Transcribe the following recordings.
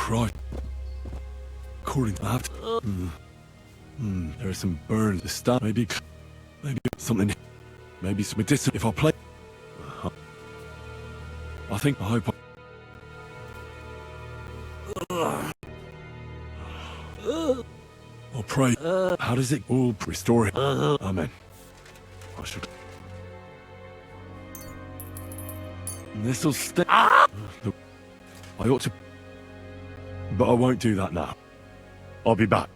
Christ. According to that, there are some burns. The stuff, maybe something, maybe some medicine. If I play, I hope. I'll pray. How does it all restore it? Amen. I should. This'll stay. I ought to, but I won't do that now. I'll be back.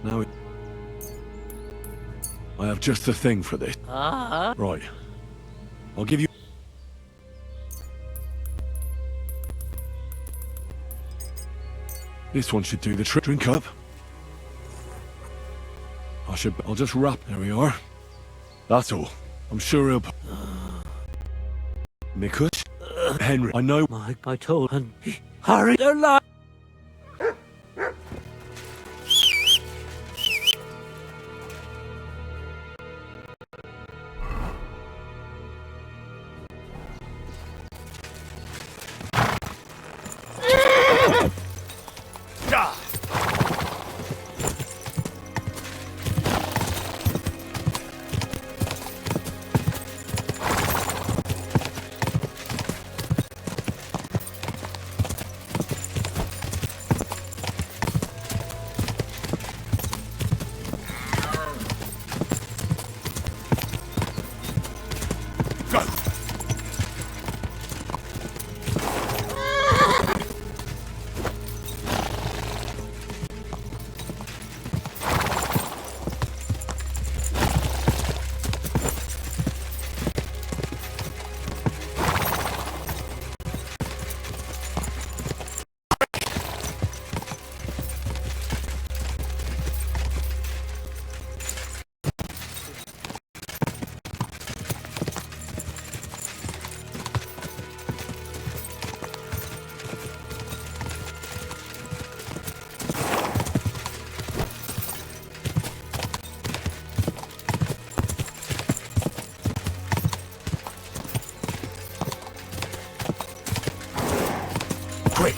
Now I have just the thing for this. Right. I'll give you. This one should do the trick. Drink up. I'll just wrap. There we are. That's all. I'm sure he'll. Mikush? Henry, I know. Mike, I told him. Hurry, they're lying. Quick!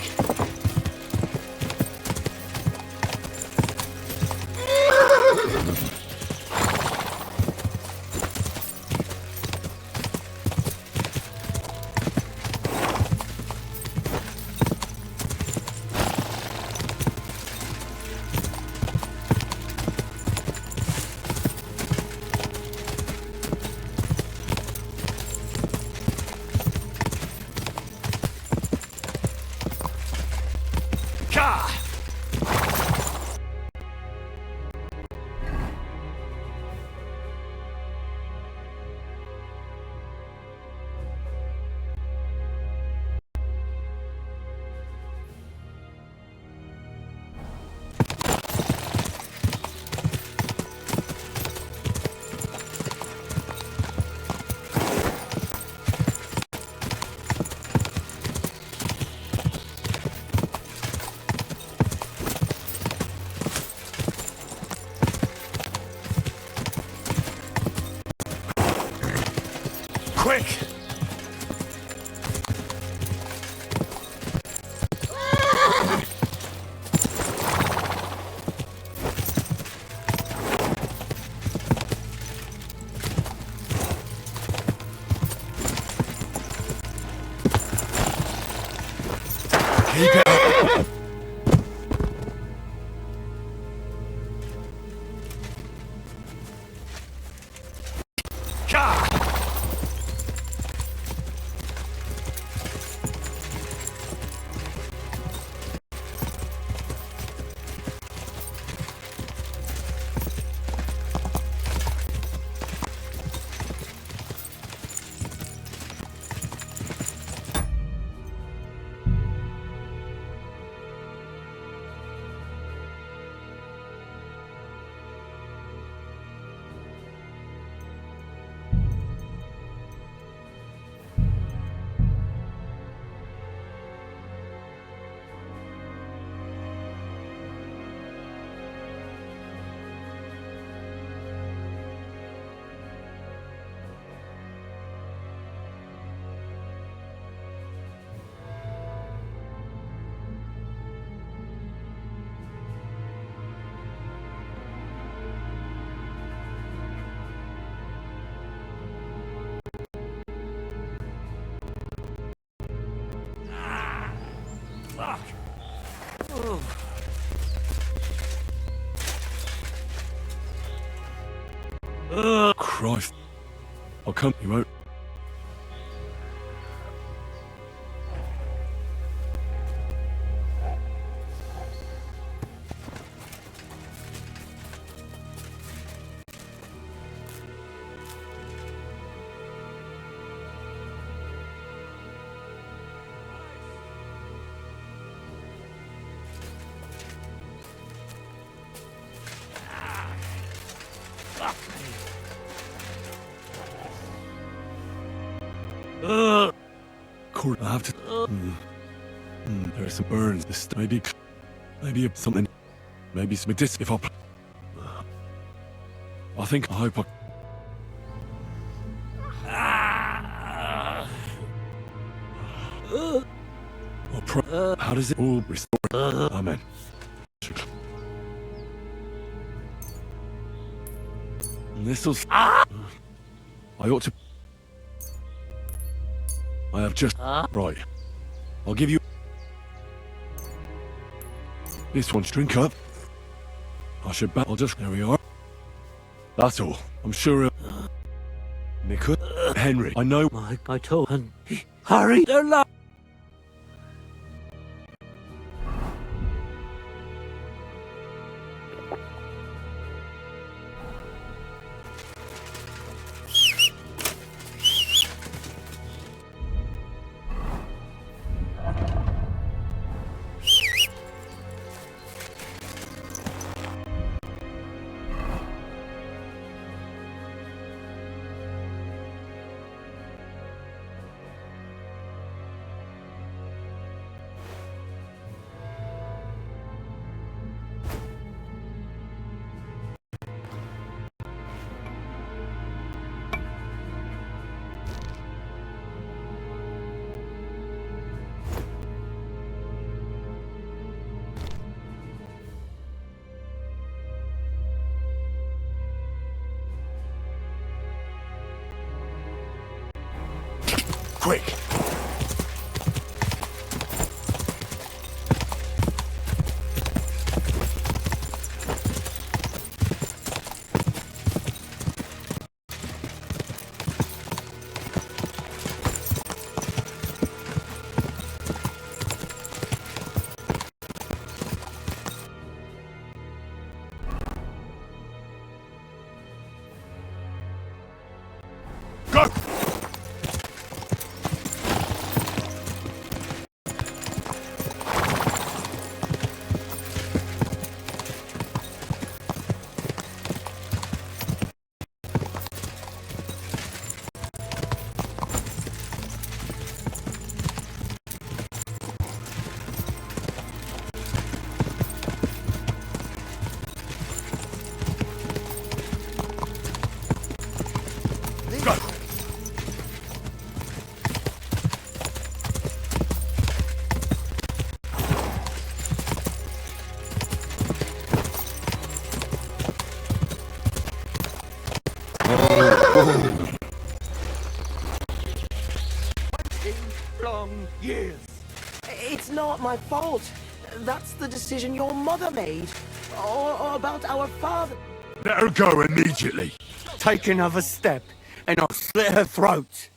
Quick! Keep it up! Fuck. Christ. I'll come. You won't. Court, I have to. There are some burns. This maybe something. Maybe some dis. If I think. I hope how does it all restore? Amen. This'll. I ought to. I have just. Right. I'll give you. This one's drink up. I should I'll just. There we are. That's all. I'm sure. Henry, I know. Mike, I told him. Hurry, they're alive. Quick! Go! Long years. It's not my fault. That's the decision your mother made. Or about our father. Let her go immediately. Take another step, and I'll slit her throat.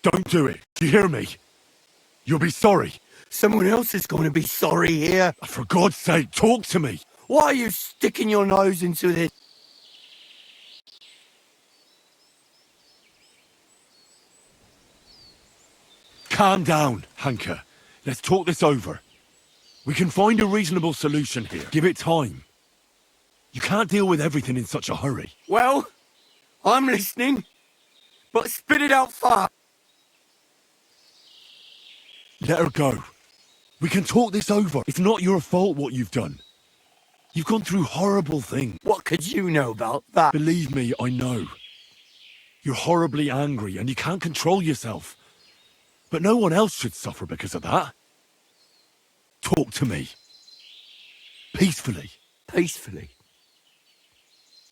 Don't do it. Do you hear me? You'll be sorry. Someone else is going to be sorry here. For God's sake, talk to me. Why are you sticking your nose into this? Calm down, Hanker. Let's talk this over. We can find a reasonable solution here. Give it time. You can't deal with everything in such a hurry. Well, I'm listening, but spit it out fast. Let her go. We can talk this over. It's not your fault what you've done. You've gone through horrible things. What could you know about that? Believe me, I know. You're horribly angry and you can't control yourself. But no one else should suffer because of that. Talk to me. Peacefully. Peacefully.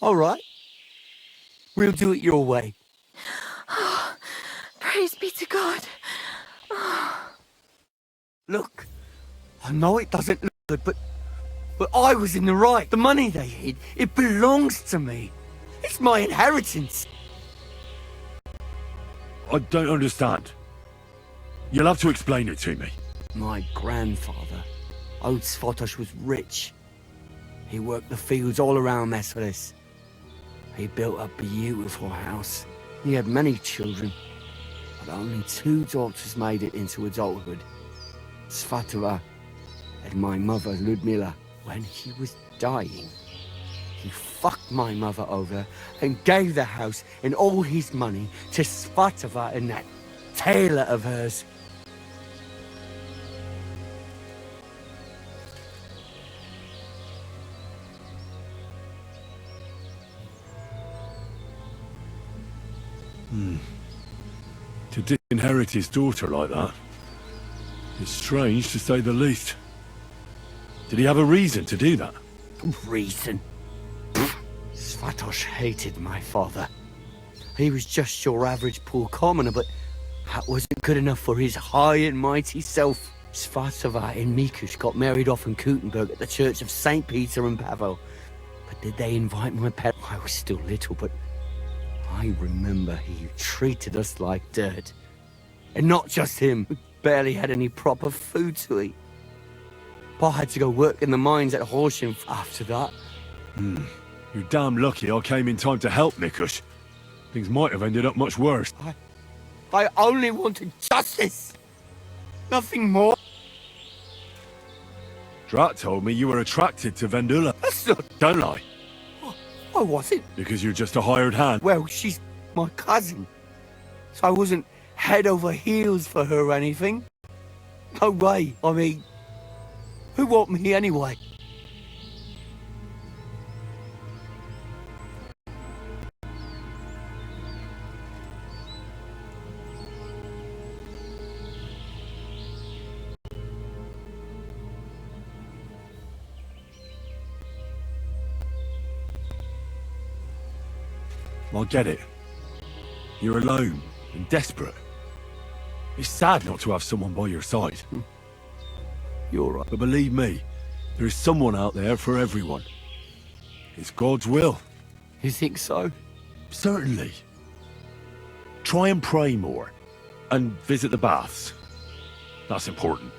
All right. We'll do it your way. Pray Praise be to God. Look, I know it doesn't look good, but I was in the right. The money they hid, it belongs to me. It's my inheritance. I don't understand. You'll have to explain it to me. My grandfather, old Svatos, was rich. He worked the fields all around Messelis. He built a beautiful house. He had many children, but only 2 daughters made it into adulthood. Svatova and my mother, Ludmila. When he was dying, he fucked my mother over and gave the house and all his money to Svatova and that tailor of hers. To disinherit his daughter like that. It's strange, to say the least. Did he have a reason to do that? Reason? Svatos hated my father. He was just your average poor commoner, but that wasn't good enough for his high and mighty self. Svatova and Mikush got married off in Kuttenberg at the Church of St. Peter and Pavel. But did they invite my parents? I was still little, but I remember he treated us like dirt. And not just him. We barely had any proper food to eat. Pa had to go work in the mines at Horsham after that. You're damn lucky I came in time to help, Mikush. Things might have ended up much worse. I only wanted justice. Nothing more. Drat told me you were attracted to Vendula. That's not... Don't lie. I wasn't. Because you're just a hired hand. Well, she's my cousin. So I wasn't head over heels for her or anything. No way. I mean, who want me anyway? I get it. You're alone and desperate. It's sad not to have someone by your side. You're right. But believe me, there is someone out there for everyone. It's God's will. You think so? Certainly. Try and pray more. And visit the baths. That's important.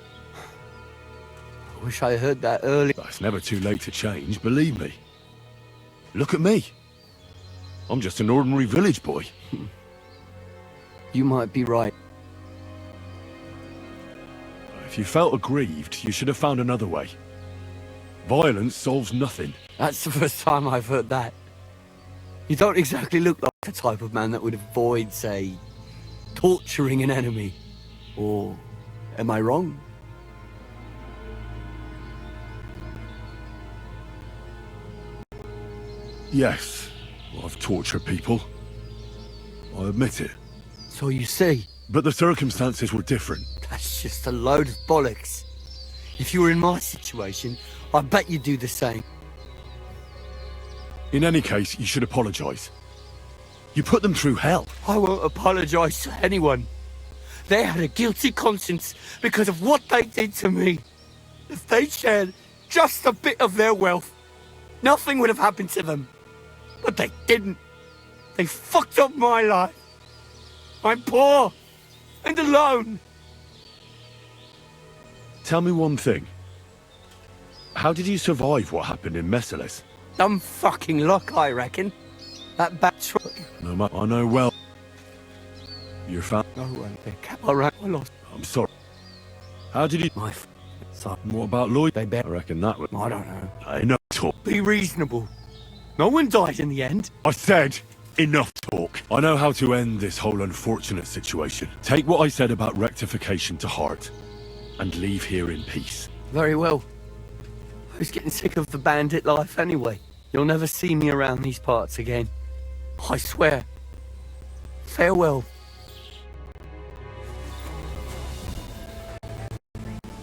I wish I heard that earlier. But it's never too late to change, believe me. Look at me. I'm just an ordinary village boy. You might be right. If you felt aggrieved, you should have found another way. Violence solves nothing. That's the first time I've heard that. You don't exactly look like the type of man that would avoid, say, torturing an enemy. Or am I wrong? Yes, I've tortured people. I admit it. So you see, But the circumstances were different. that's just a load of bollocks. If you were in my situation, I bet you'd do the same. In any case, you should apologize. You put them through hell. I won't apologize to anyone. They had a guilty conscience because of what they did to me. If they shared just a bit of their wealth, nothing would have happened to them. But they didn't. They fucked up my life. I'm poor and alone. Tell me one thing. How did you survive what happened in Messeles? Dumb fucking luck, I reckon. That bad truck. No, I know well. Your family. No way. They kept around. I lost I'm sorry. How did you... my son. What about Lloyd? They bet. I reckon that would... I don't know. Enough talk. Be reasonable. No one died in the end. I said enough talk. I know how to end this whole unfortunate situation. Take what I said about rectification to heart and leave here in peace. Very well. I was getting sick of the bandit life anyway. You'll never see me around these parts again. I swear. Farewell.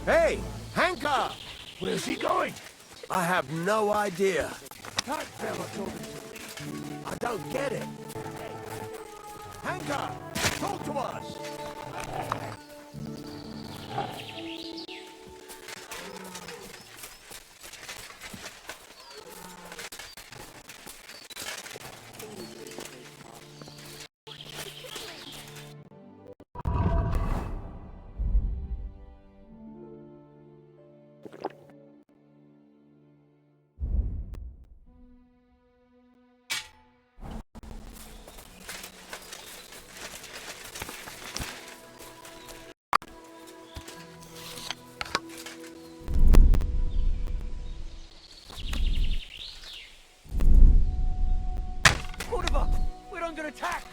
Hey, Hanka! Where's he going? I have no idea. That fella told me to leave. I don't get it. Hanka! Talk to us! We're under attack!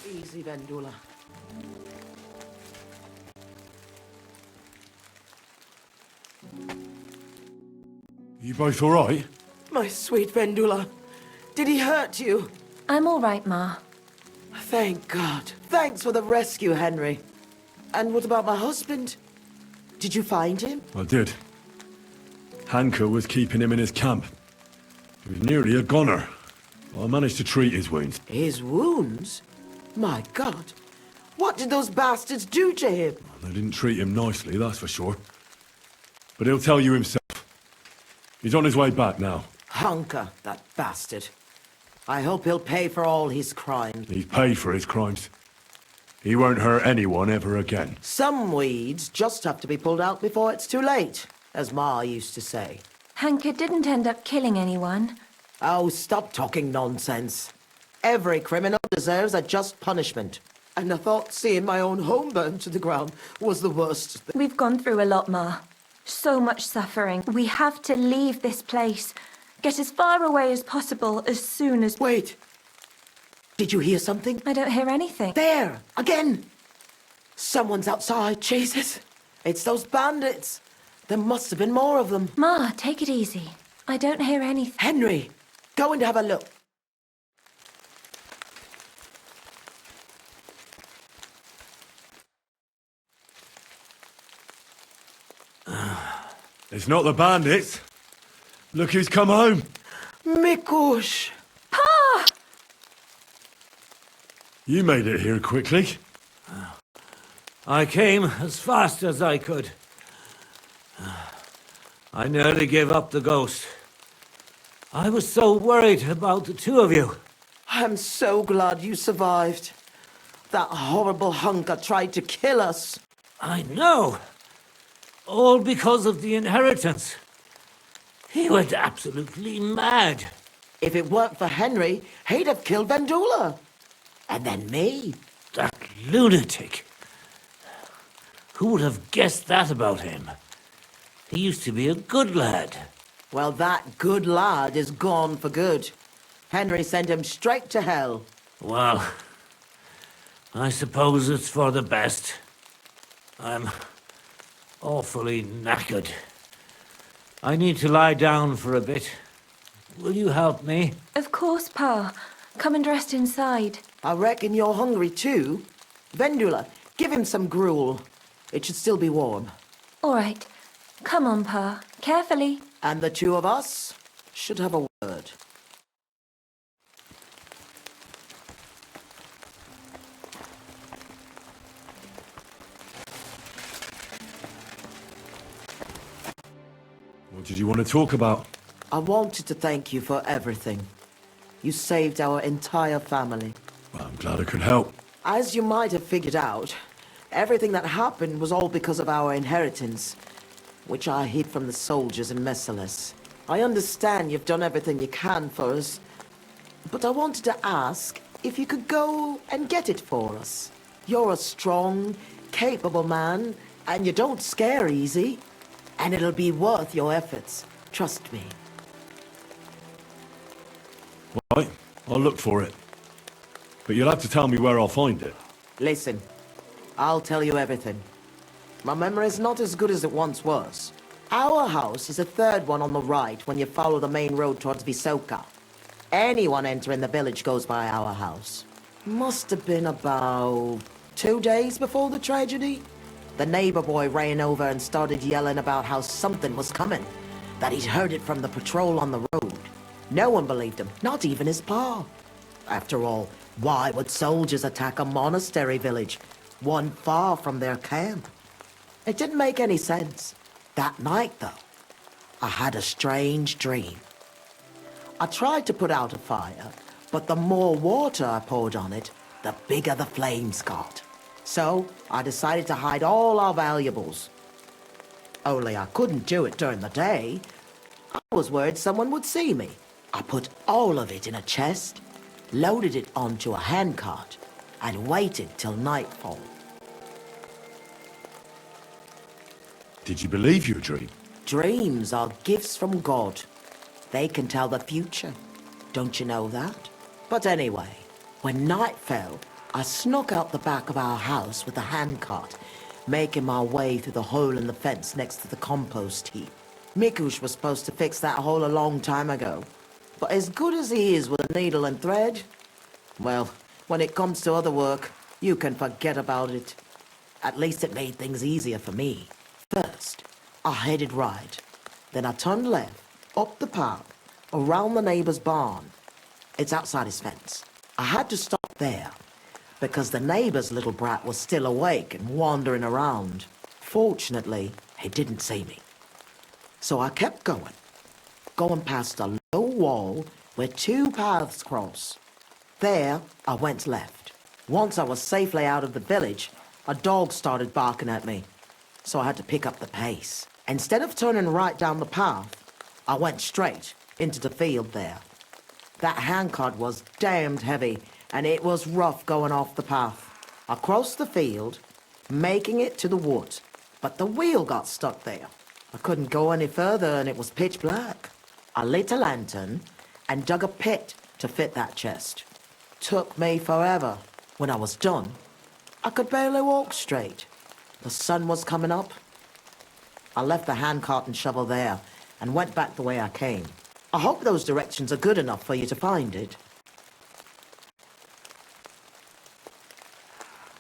Easy, Vendula. You both alright? My sweet Vendula. Did he hurt you? I'm all right, Ma. Thank God. Thanks for the rescue, Henry. And what about my husband? Did you find him? I did. Hanker was keeping him in his camp. He was nearly a goner. I managed to treat his wounds. His wounds? My God. What did those bastards do to him? They didn't treat him nicely, that's for sure. But he'll tell you himself. He's on his way back now. Hunker, that bastard. I hope he'll pay for all his crimes. He's paid for his crimes. He won't hurt anyone ever again. Some weeds just have to be pulled out before it's too late, as Ma used to say. Hanker didn't end up killing anyone. Oh, stop talking nonsense. Every criminal deserves a just punishment. And I thought seeing my own home burned to the ground was the worst thing. We've gone through a lot, Ma. So much suffering. We have to leave this place. Get as far away as possible as soon as... Wait. Did you hear something? I don't hear anything. There! Again! Someone's outside, Jesus. It's those bandits. There must have been more of them. Ma, take it easy. I don't hear anything. Henry, go and have a look. It's not the bandits. Look who's come home. Mikush! Pa! You made it here quickly. I came as fast as I could. I nearly gave up the ghost. I was so worried about the two of you. I'm so glad you survived. That horrible hunker tried to kill us. I know. All because of the inheritance. He went absolutely mad. If it weren't for Henry, he'd have killed Vendula. And then me. That lunatic. Who would have guessed that about him? He used to be a good lad. Well, that good lad is gone for good. Henry sent him straight to hell. Well, I suppose it's for the best. I'm awfully knackered. I need to lie down for a bit. Will you help me? Of course, Pa. Come and rest inside. I reckon you're hungry too. Vendula, give him some gruel. It should still be warm. All right. Come on, Pa. Carefully. And the two of us should have a word. What did you want to talk about? I wanted to thank you for everything. You saved our entire family. Well, I'm glad I could help. As you might have figured out, Everything that happened was all because of our inheritance, which I hid from the soldiers in Messalis. I understand you've done everything you can for us, but I wanted to ask if you could go and get it for us. You're a strong, capable man, and you don't scare easy, and it'll be worth your efforts. Trust me. Right, I'll look for it. But you'll have to tell me where I'll find it. Listen, I'll tell you everything. My memory's not as good as it once was. Our house is the third one on the right when you follow the main road towards Visoka. Anyone entering the village goes by our house. Must have been about 2 days before the tragedy. The neighbor boy ran over and started yelling about how something was coming, that he'd heard it from the patrol on the road. No one believed him, not even his pa. After all, why would soldiers attack a monastery village, one far from their camp? It didn't make any sense. That night, though, I had a strange dream. I tried to put out a fire, but the more water I poured on it, the bigger the flames got. So, I decided to hide all our valuables. Only I couldn't do it during the day. I was worried someone would see me. I put all of it in a chest, loaded it onto a handcart, and waited till nightfall. Did you believe your dream? Dreams are gifts from God. They can tell the future. Don't you know that? But anyway, when night fell, I snuck out the back of our house with a handcart, making my way through the hole in the fence next to the compost heap. Mikush was supposed to fix that hole a long time ago. But as good as he is with a needle and thread, well, when it comes to other work, you can forget about it. At least it made things easier for me. First, I headed right. Then I turned left, up the park, around the neighbor's barn. It's outside his fence. I had to stop there, because the neighbor's little brat was still awake and wandering around. Fortunately, he didn't see me. So I kept going past a low wall where two paths cross. There, I went left. Once I was safely out of the village, a dog started barking at me. So I had to pick up the pace. Instead of turning right down the path, I went straight into the field there. That handcart was damned heavy, and it was rough going off the path. I crossed the field, making it to the woods, but the wheel got stuck there. I couldn't go any further, and it was pitch black. I lit a lantern and dug a pit to fit that chest. Took me forever. When I was done, I could barely walk straight. The sun was coming up. I left the handcart and shovel there and went back the way I came. I hope those directions are good enough for you to find it.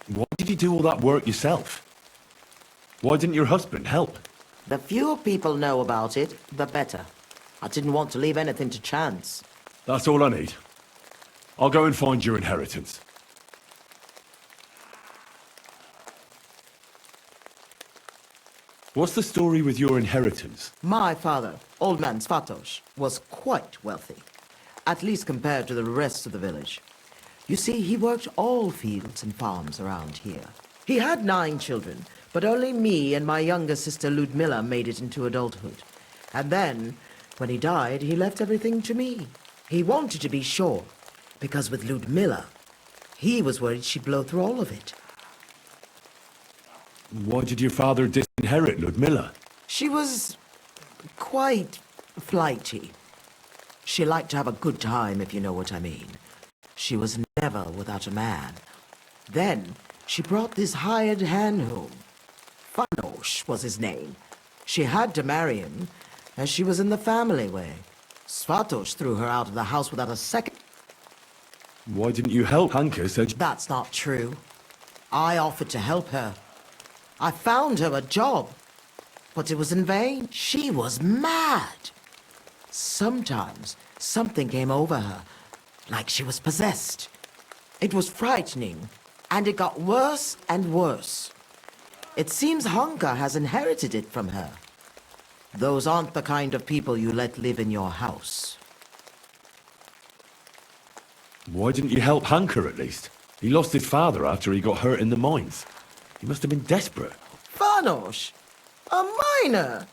Why did you do all that work yourself? Why didn't your husband help? The fewer people know about it, the better. I didn't want to leave anything to chance. That's all I need. I'll go and find your inheritance. What's the story with your inheritance? My father, old man Svatos, was quite wealthy, at least compared to the rest of the village. You see, he worked all fields and farms around here. He had 9 children, but only me and my younger sister Ludmilla made it into adulthood. And then, when he died, he left everything to me. He wanted to be sure, because with Ludmilla, he was worried she'd blow through all of it. Why did your father disinherit Ludmilla? She was quite flighty. She liked to have a good time, if you know what I mean. She was never without a man. Then she brought this hired hand home. Fanos was his name. She had to marry him, as she was in the family way. Svatos threw her out of the house without a second. Why didn't you help? Hanka said... That's not true. I offered to help her. I found her a job, but it was in vain. She was mad. Sometimes something came over her, like she was possessed. It was frightening, and it got worse and worse. It seems Hanka has inherited it from her. Those aren't the kind of people you let live in your house. Why didn't you help Hanka at least? He lost his father after he got hurt in the mines. He must have been desperate. Vanosh? A miner?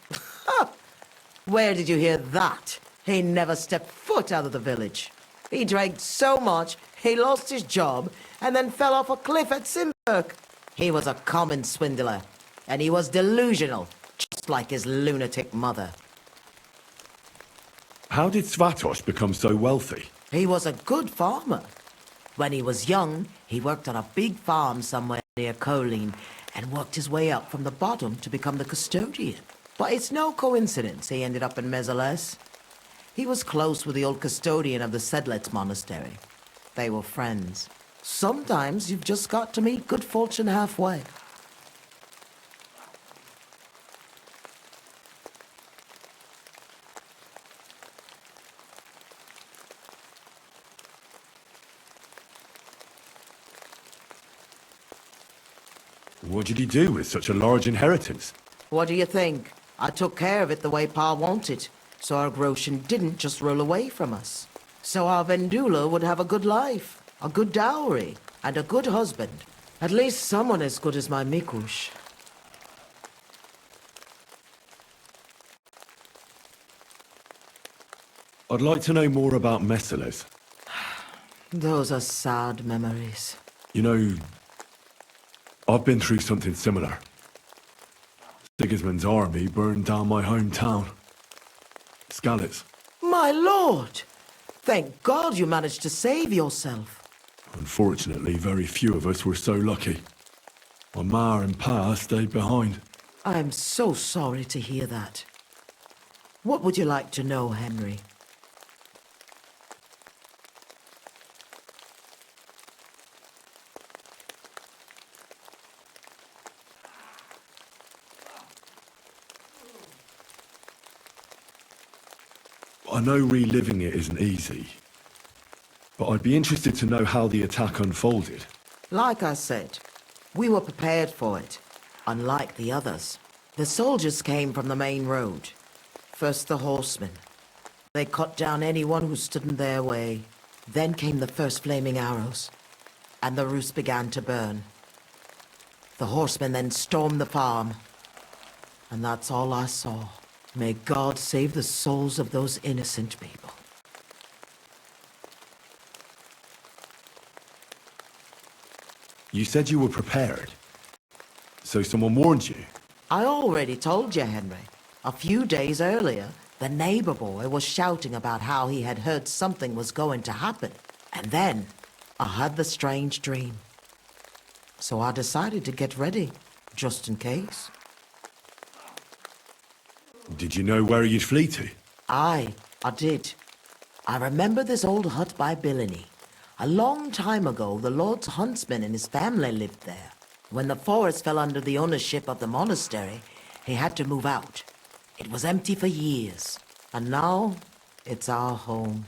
Where did you hear that? He never stepped foot out of the village. He drank so much, he lost his job, and then fell off a cliff at Simberg. He was a common swindler, and he was delusional, just like his lunatic mother. How did Svatos become so wealthy? He was a good farmer. When he was young, he worked on a big farm somewhere near Colleen and worked his way up from the bottom to become the custodian. But it's no coincidence he ended up in Mezeles. He was close with the old custodian of the Sedlets monastery. They were friends. Sometimes you've just got to meet good fortune halfway. What did he do with such a large inheritance? What do you think? I took care of it the way Pa wanted, so our Groshin didn't just roll away from us. So our Vendula would have a good life, a good dowry, and a good husband. At least someone as good as my Mikush. I'd like to know more about Meseles. Those are sad memories. You know, I've been through something similar. Sigismund's army burned down my hometown. Skalitz. My lord! Thank God you managed to save yourself. Unfortunately, very few of us were so lucky. My ma and pa stayed behind. I'm so sorry to hear that. What would you like to know, Henry? I know reliving it isn't easy, but I'd be interested to know how the attack unfolded. Like I said, we were prepared for it, unlike the others. The soldiers came from the main road. First the horsemen. They cut down anyone who stood in their way. Then came the first flaming arrows, and the roofs began to burn. The horsemen then stormed the farm, and that's all I saw. May God save the souls of those innocent people. You said you were prepared. So someone warned you? I already told you, Henry. A few days earlier, the neighbor boy was shouting about how he had heard something was going to happen. And then, I had the strange dream. So I decided to get ready, just in case. Did you know where you'd flee to? Aye, I did. I remember this old hut by Billiny. A long time ago, the Lord's huntsman and his family lived there. When the forest fell under the ownership of the monastery, he had to move out. It was empty for years, and now it's our home.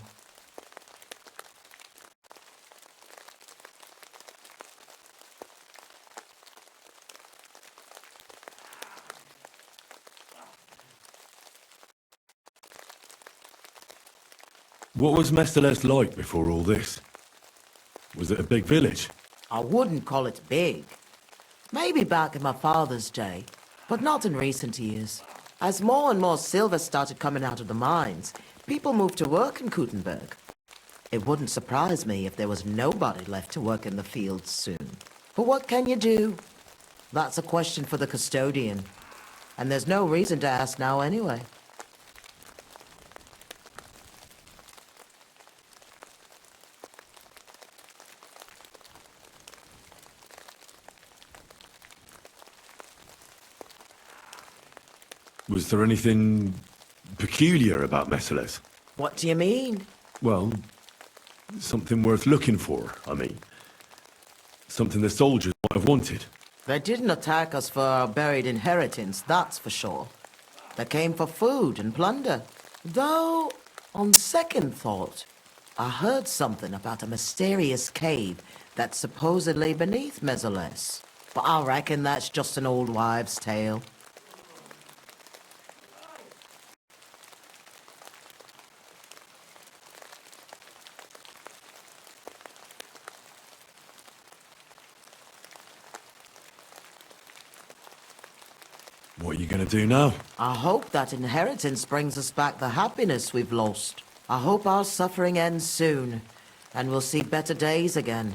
What was Meseles like before all this? Was it a big village? I wouldn't call it big. Maybe back in my father's day, but not in recent years. As more and more silver started coming out of the mines, people moved to work in Kutenberg. It wouldn't surprise me if there was nobody left to work in the fields soon. But what can you do? That's a question for the custodian. And there's no reason to ask now anyway. Was there anything peculiar about Meseles? What do you mean? Well, something worth looking for, I mean. Something the soldiers might have wanted. They didn't attack us for our buried inheritance, that's for sure. They came for food and plunder. Though, on second thought, I heard something about a mysterious cave that's supposedly beneath Meseles. But I reckon that's just an old wives' tale. What are you gonna do now? I hope that inheritance brings us back the happiness we've lost. I hope our suffering ends soon, and we'll see better days again.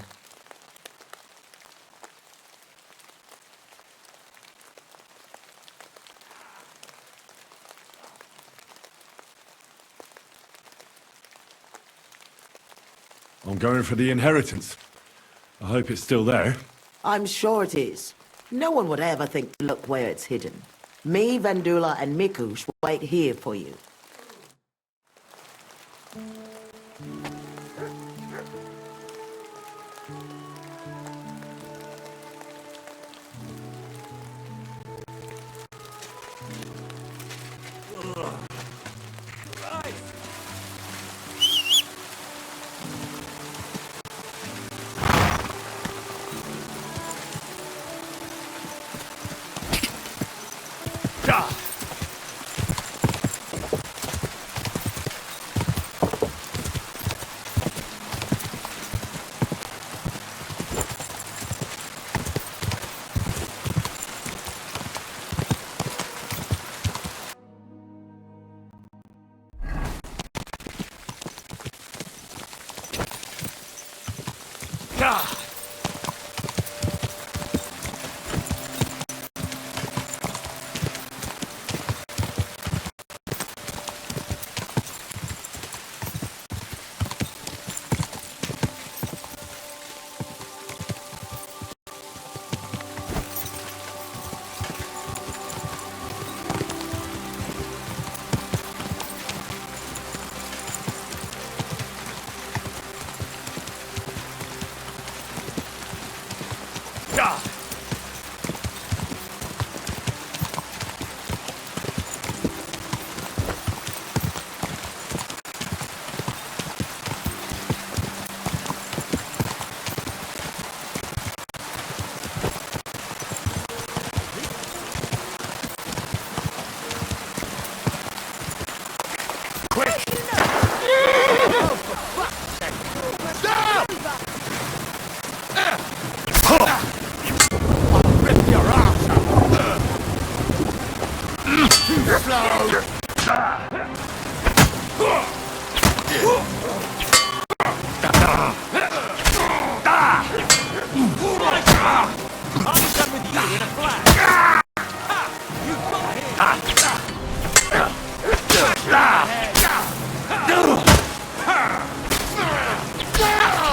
I'm going for the inheritance. I hope it's still there. I'm sure it is. No one would ever think to look where it's hidden. Me, Vendula, and Mikush will wait here for you.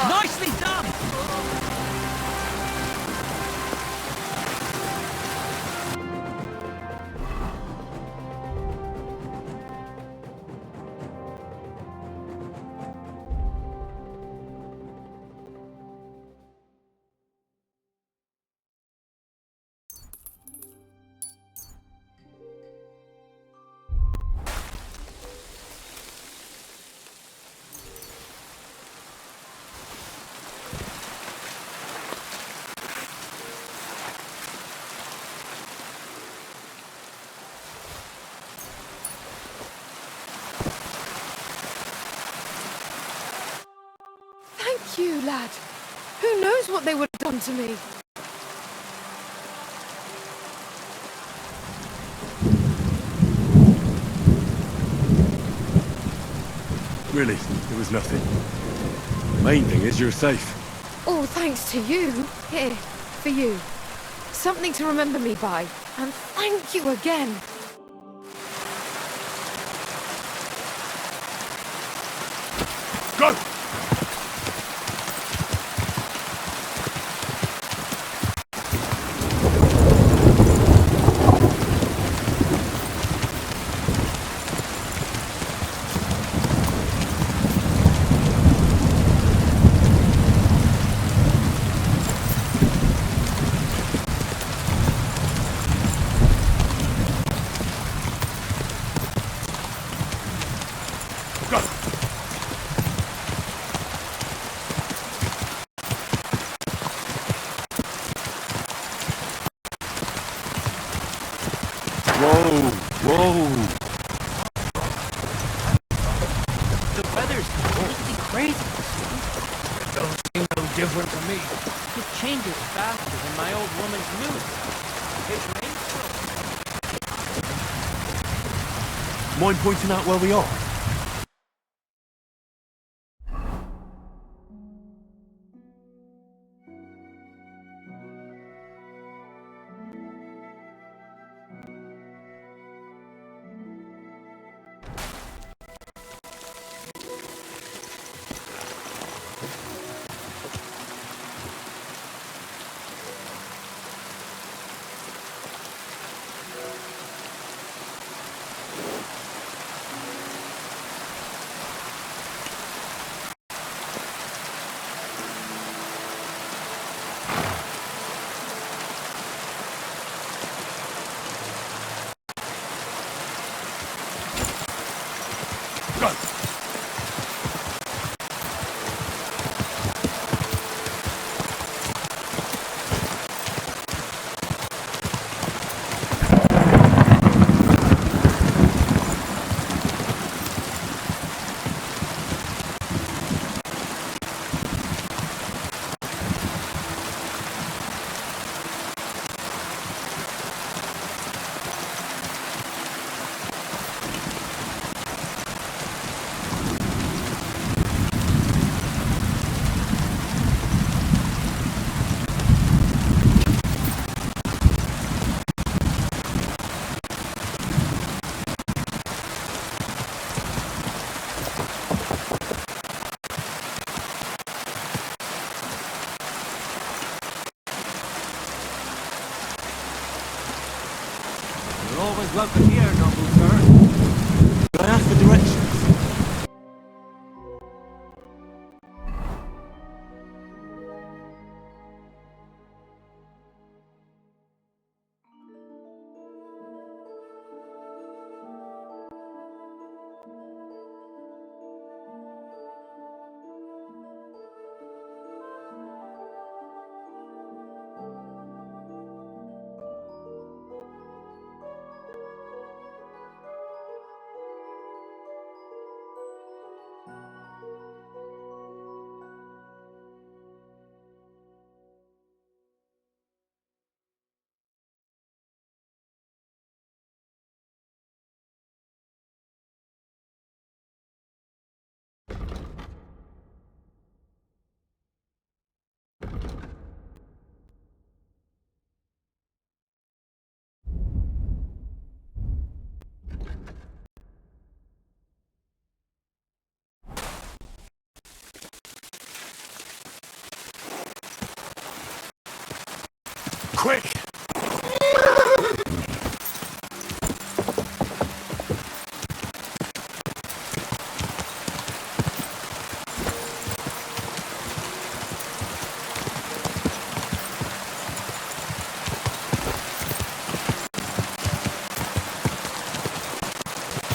Nicely done! Thank you, lad. Who knows what they would have done to me? Really, it was nothing. The main thing is you're safe. All thanks to you. Here, for you. Something to remember me by. And thank you again. Go! Whoa! Whoa! The weather's completely crazy. It don't seem no different to me. It changes faster than my old woman's mood. It rains slow. Mind pointing out where we are? Go! You're always welcome here, noble sir. Can I ask for directions? Quick!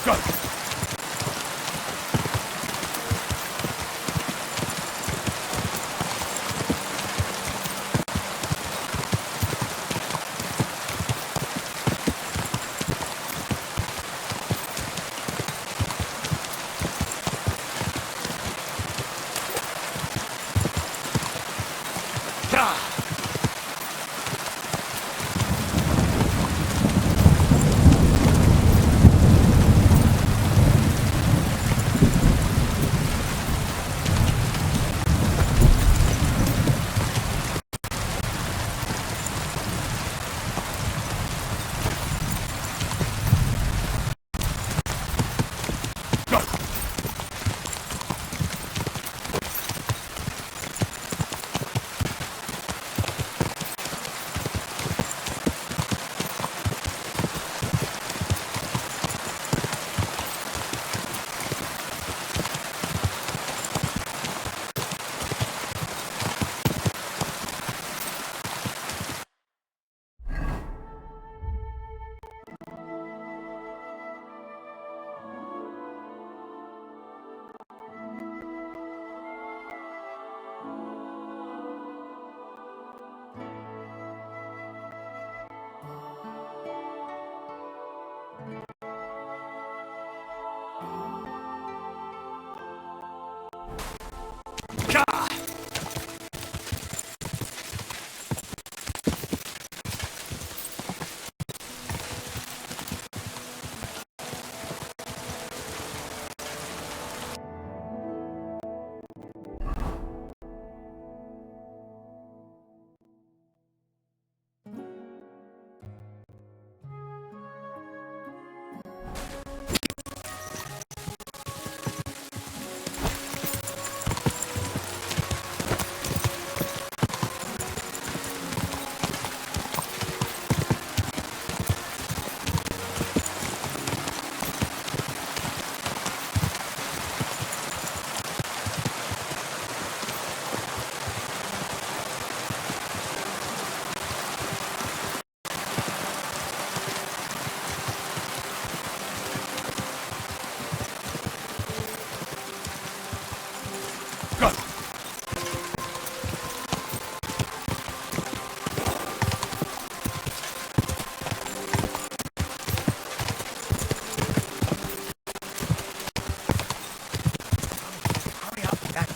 Go!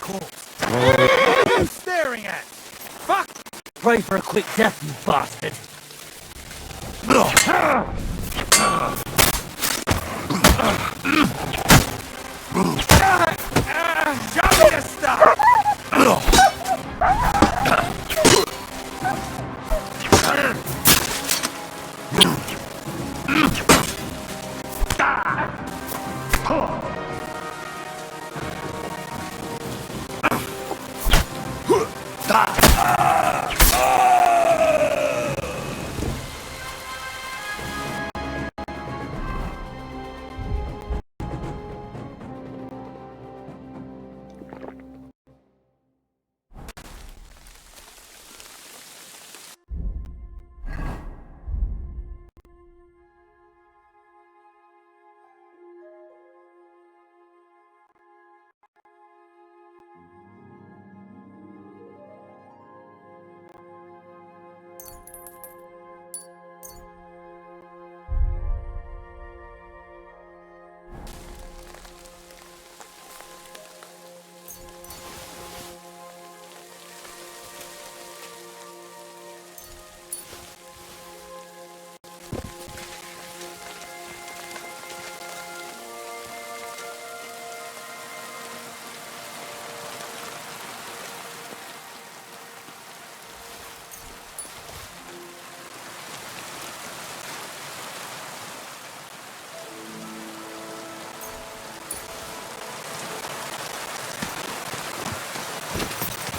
corpse. What are you staring at? Fuck! Pray for a quick death, you bastard. Show me the stuff!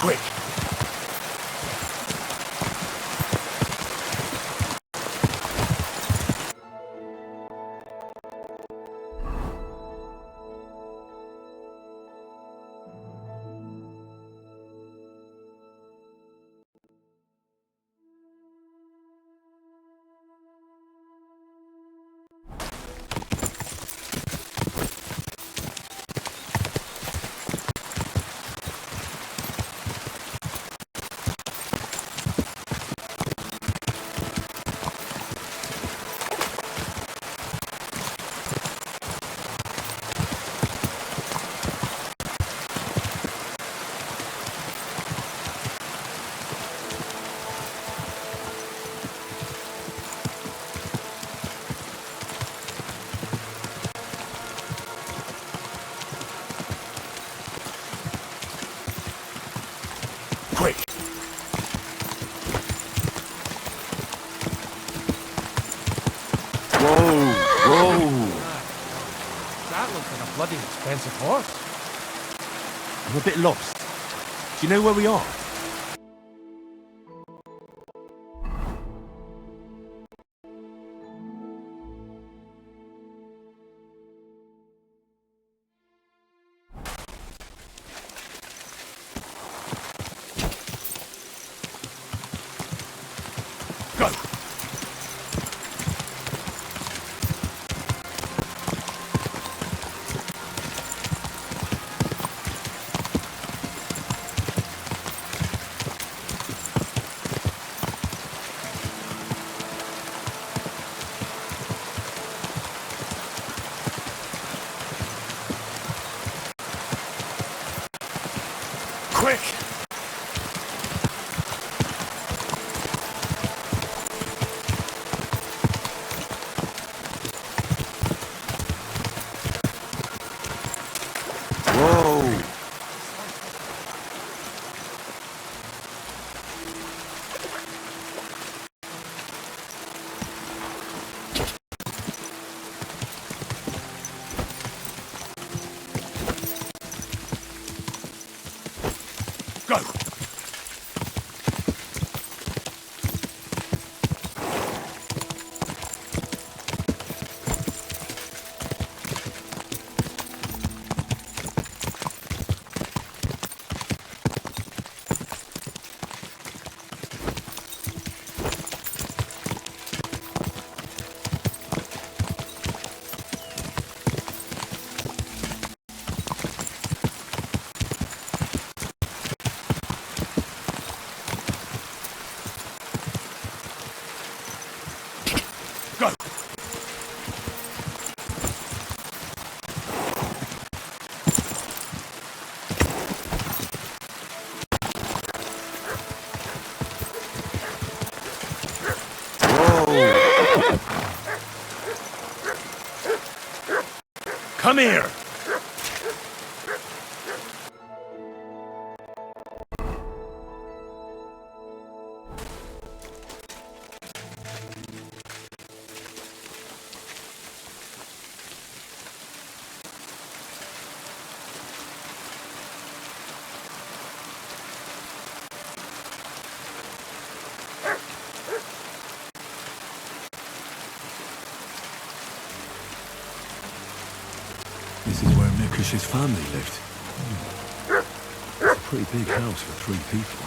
Quick! Quick! Whoa! Whoa! That looks like a bloody expensive horse. I'm a bit lost. Do you know where we are? Go! Quick! Whoa! Go! Come here! This is where Mikush's family lived. It's a pretty big house for 3 people.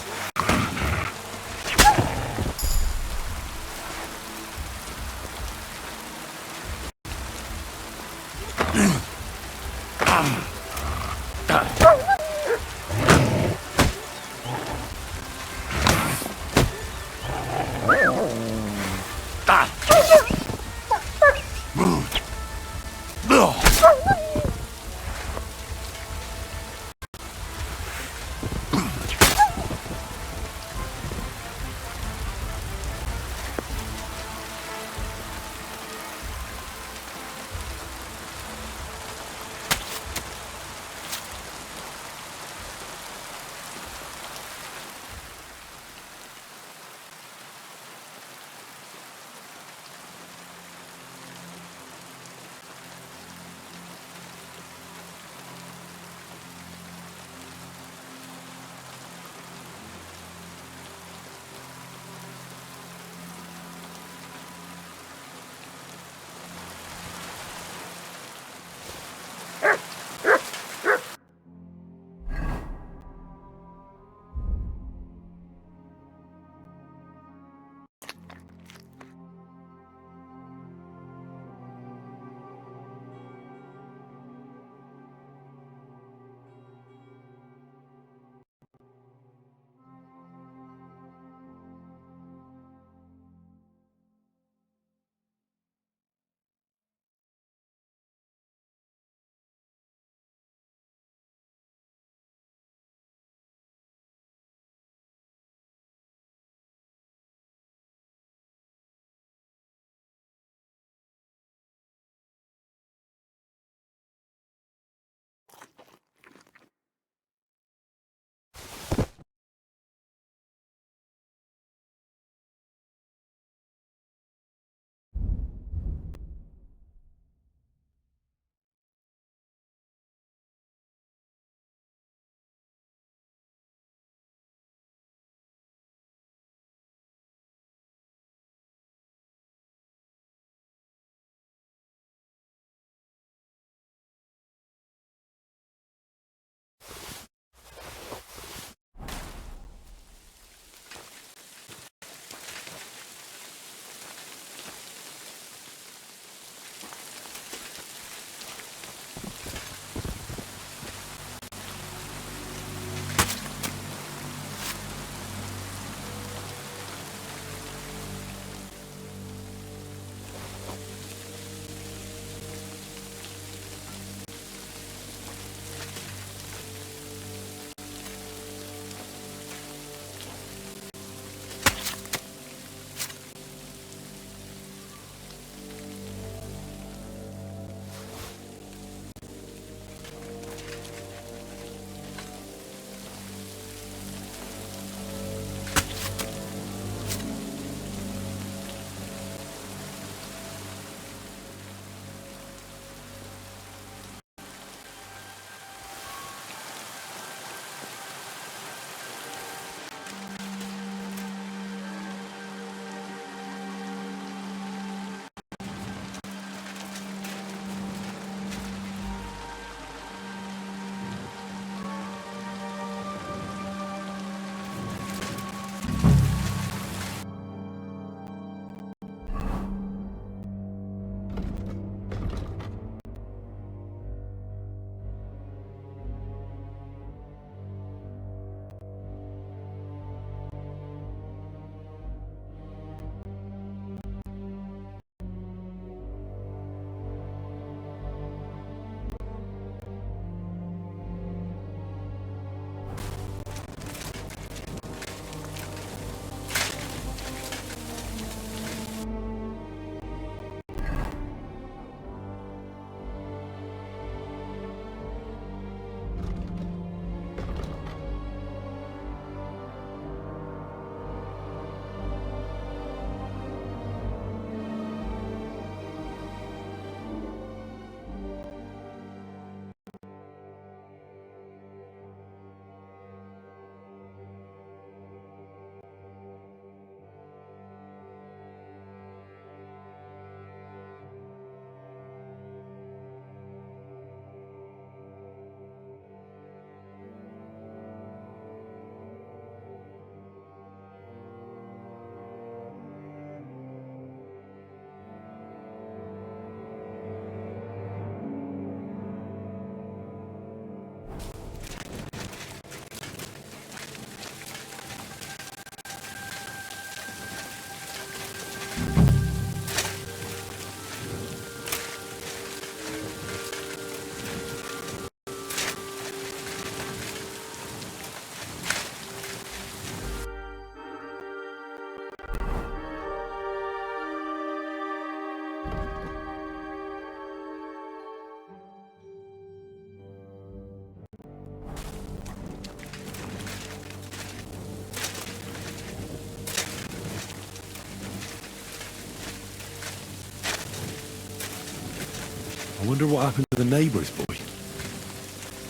wonder what happened to the neighbour's boy.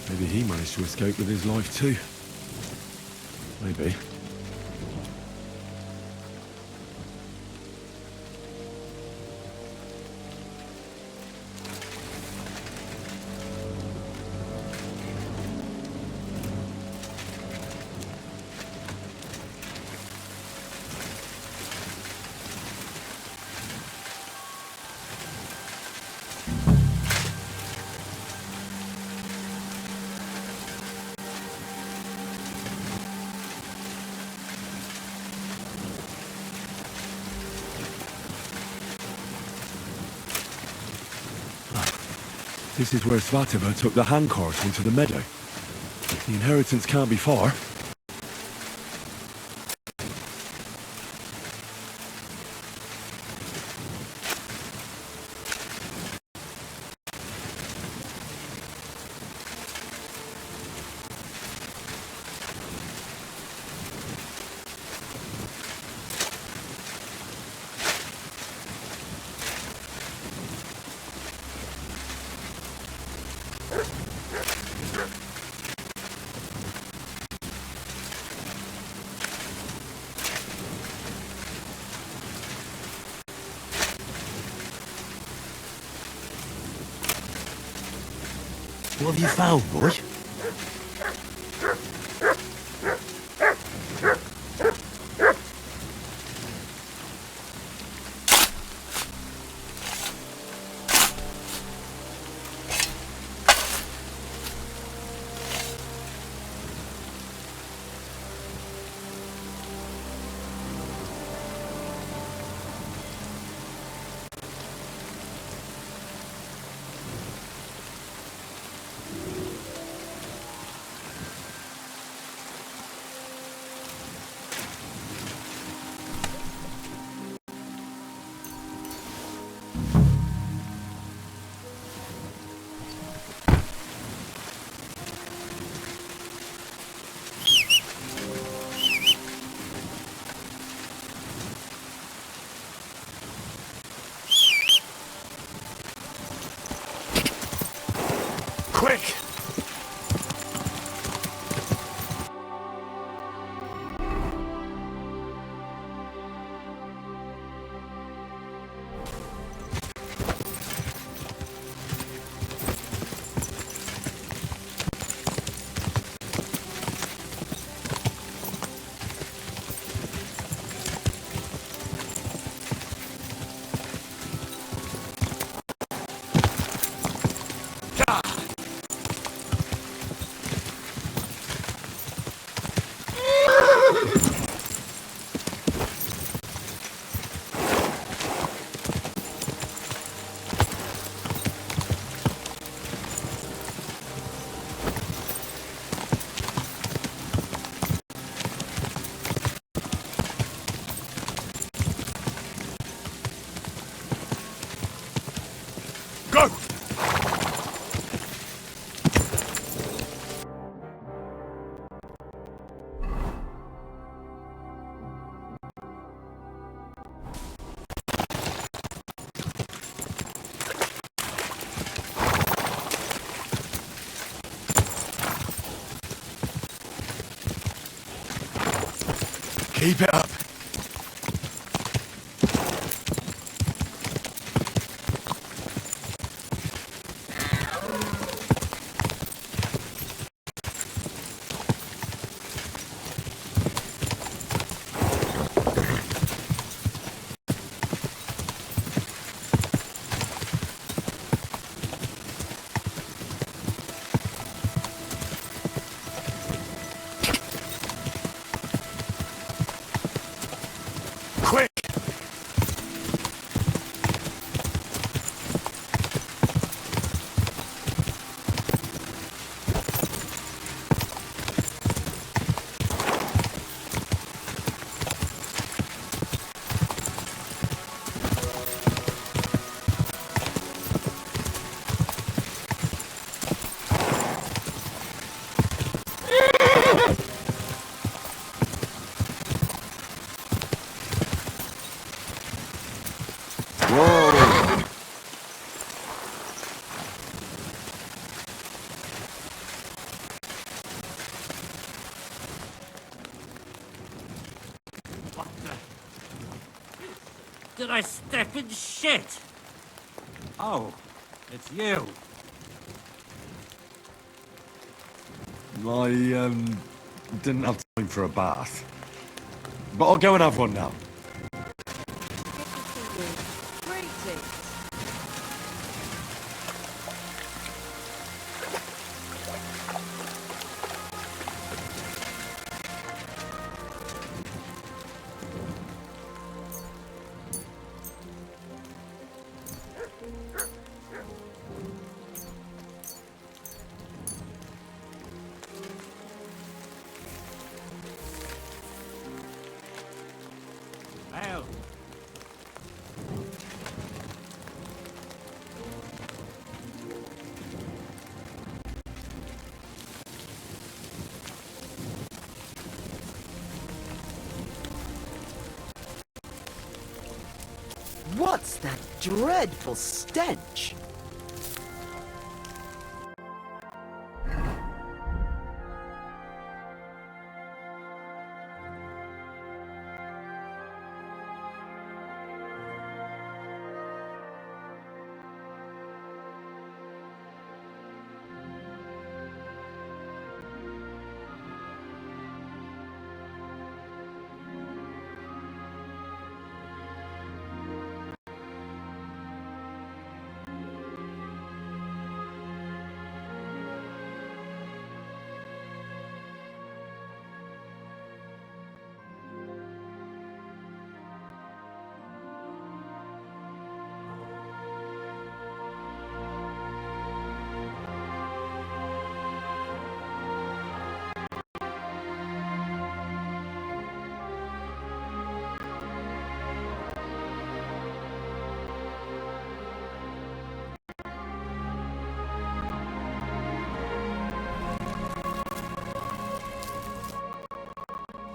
Maybe he managed to escape with his life too. Maybe. This is where Svativa took the handcart into the meadow. The inheritance can't be far. What have you found, boy? Quick! Go! Keep it up. Did I step in shit? Oh, it's you. I, didn't have time for a bath. But I'll go and have one now. Greetings. Well, What's that dreadful stench?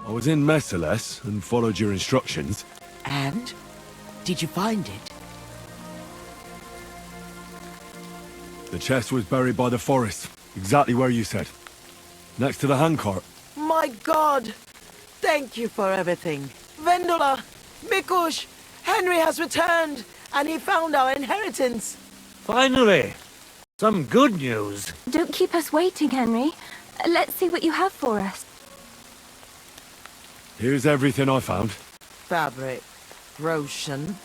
I was in Merciless and followed your instructions. And? Did you find it? The chest was buried by the forest, exactly where you said. Next to the handcart. My God! Thank you for everything. Vendula! Mikush! Henry has returned, and he found our inheritance. finally! Some good news. Don't keep us waiting, Henry. Let's see what you have for us. Here's everything I found. Fabric, Roshan,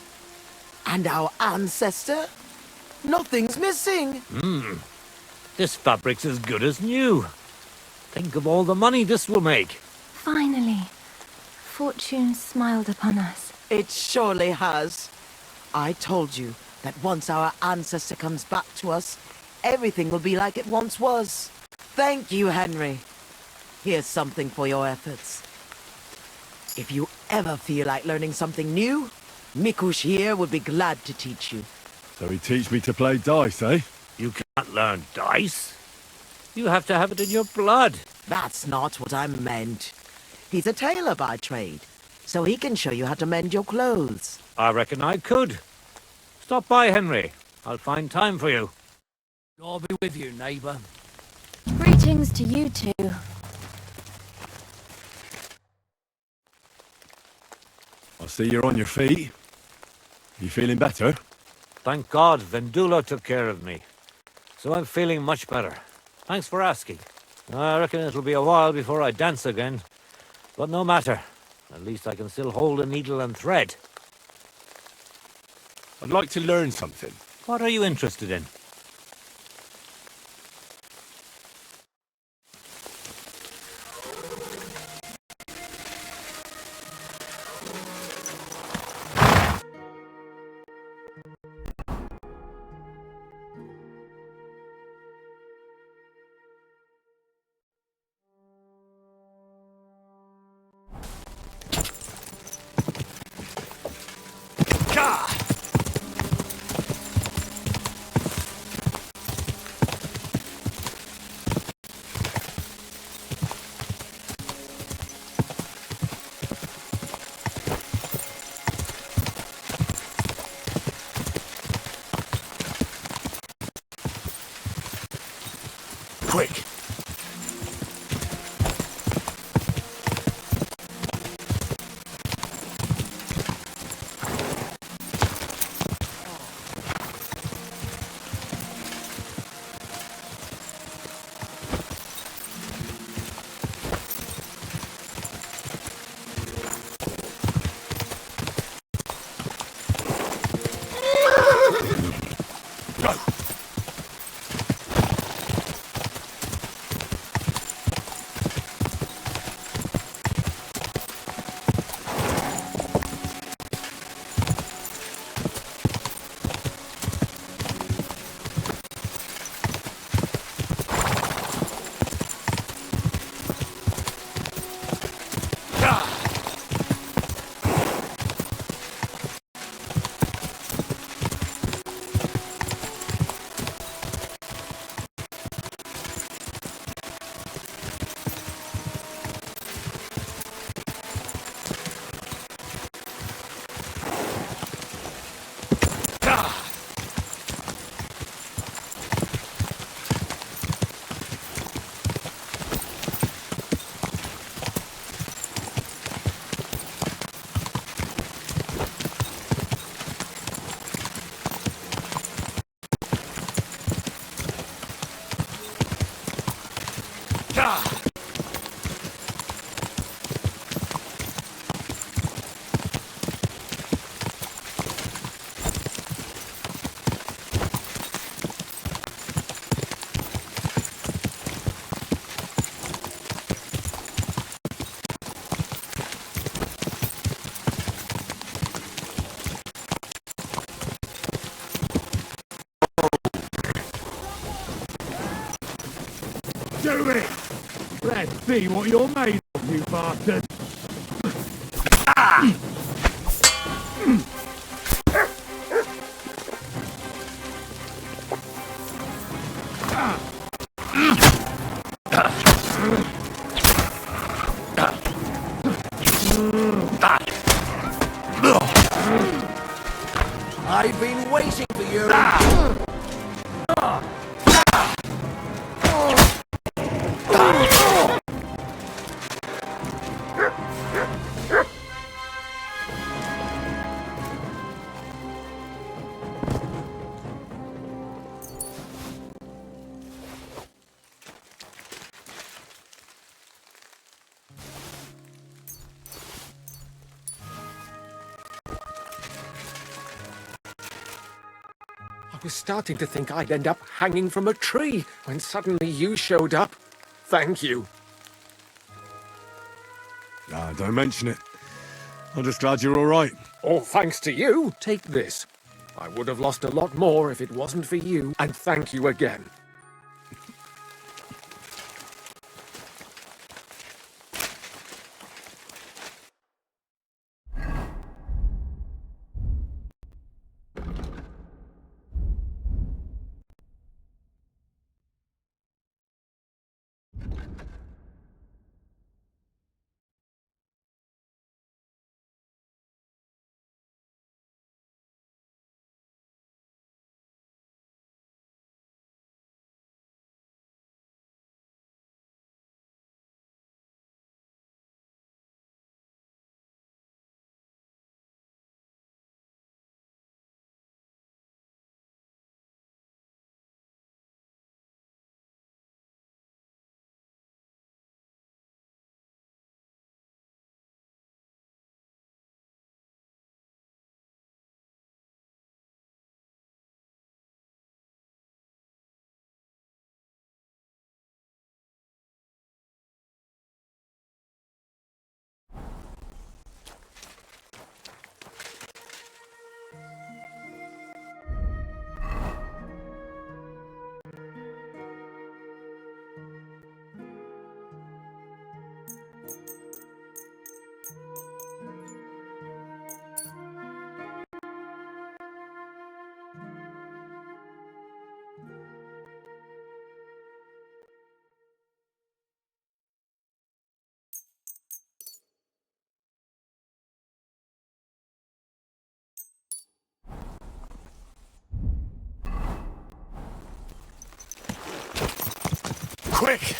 and our ancestor? Nothing's missing. This fabric's as good as new. Think of all the money this will make. Finally, fortune smiled upon us. It surely has. I told you that once our ancestor comes back to us, everything will be like it once was. Thank you, Henry. Here's something for your efforts. If you ever feel like learning something new, Mikush here would be glad to teach you. So he teach me to play dice, eh? You can't learn dice. You have to have it in your blood. That's not what I meant. He's a tailor by trade, so he can show you how to mend your clothes. I reckon I could. Stop by, Henry. I'll find time for you. I'll be with you, neighbour. Greetings to you two. I see you're on your feet. You feeling better? Thank God Vendula took care of me. So I'm feeling much better. Thanks for asking. I reckon it'll be a while before I dance again. But no matter. At least I can still hold a needle and thread. I'd like to learn something. What are you interested in? Quick! see what you're made of, you bastard. I've been waiting for you. I was starting to think I'd end up hanging from a tree when suddenly you showed up. Thank you. Ah, don't mention it. I'm just glad you're all right. All thanks to you. Take this. I would have lost a lot more if it wasn't for you, and thank you again. Quick!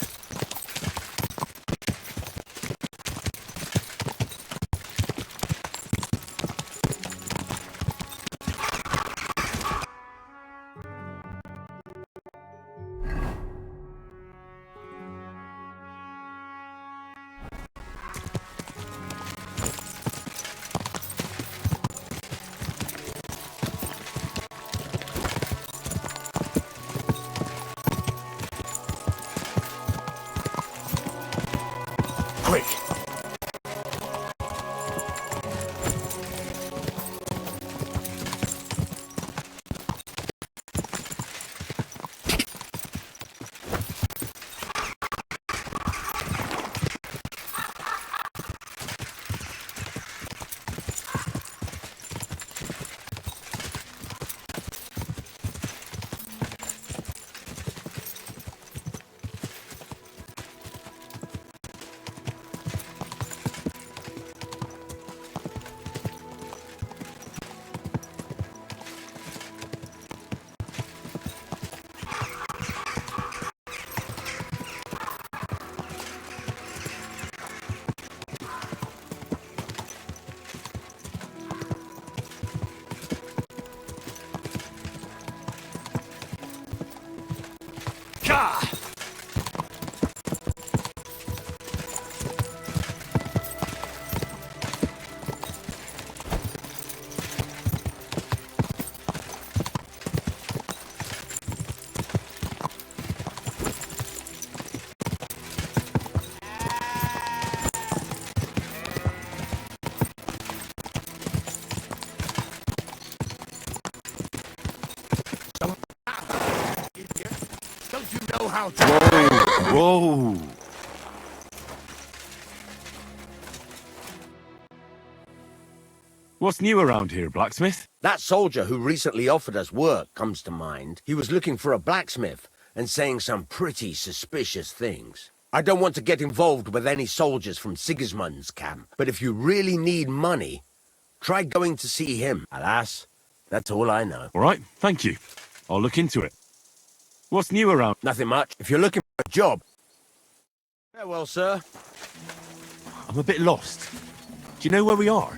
Quick! Gah! Don't you know how to... Whoa! Whoa! What's new around here, blacksmith? That soldier who recently offered us work comes to mind. He was looking for a blacksmith and saying some pretty suspicious things. I don't want to get involved with any soldiers from Sigismund's camp, but if you really need money, try going to see him. Alas, that's all I know. All right, thank you. I'll look into it. What's new around? Nothing much. If you're looking for a job... Farewell, sir. I'm a bit lost. Do you know where we are?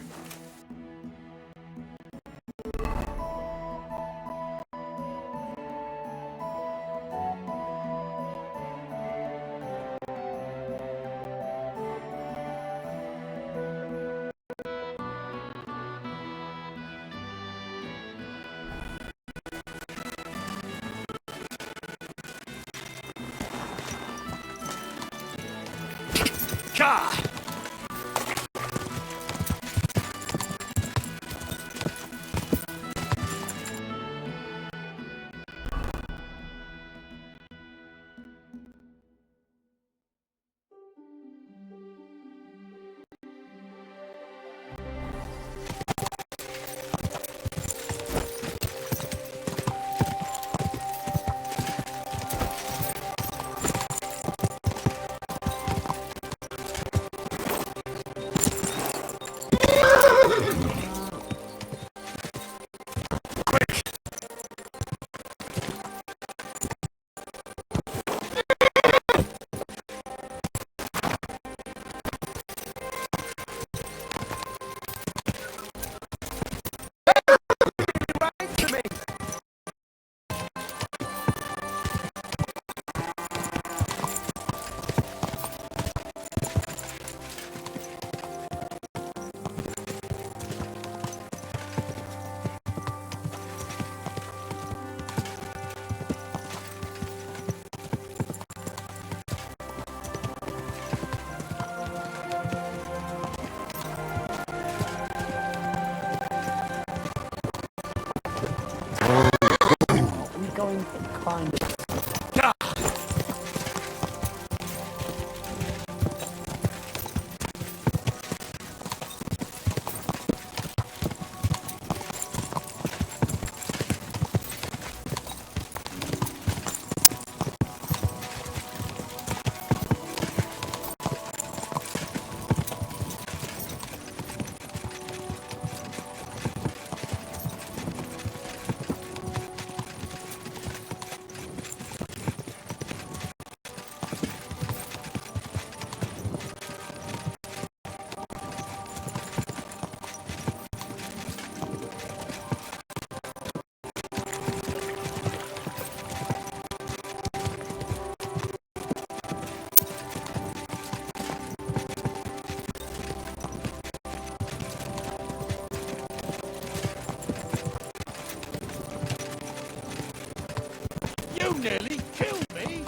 You nearly killed me!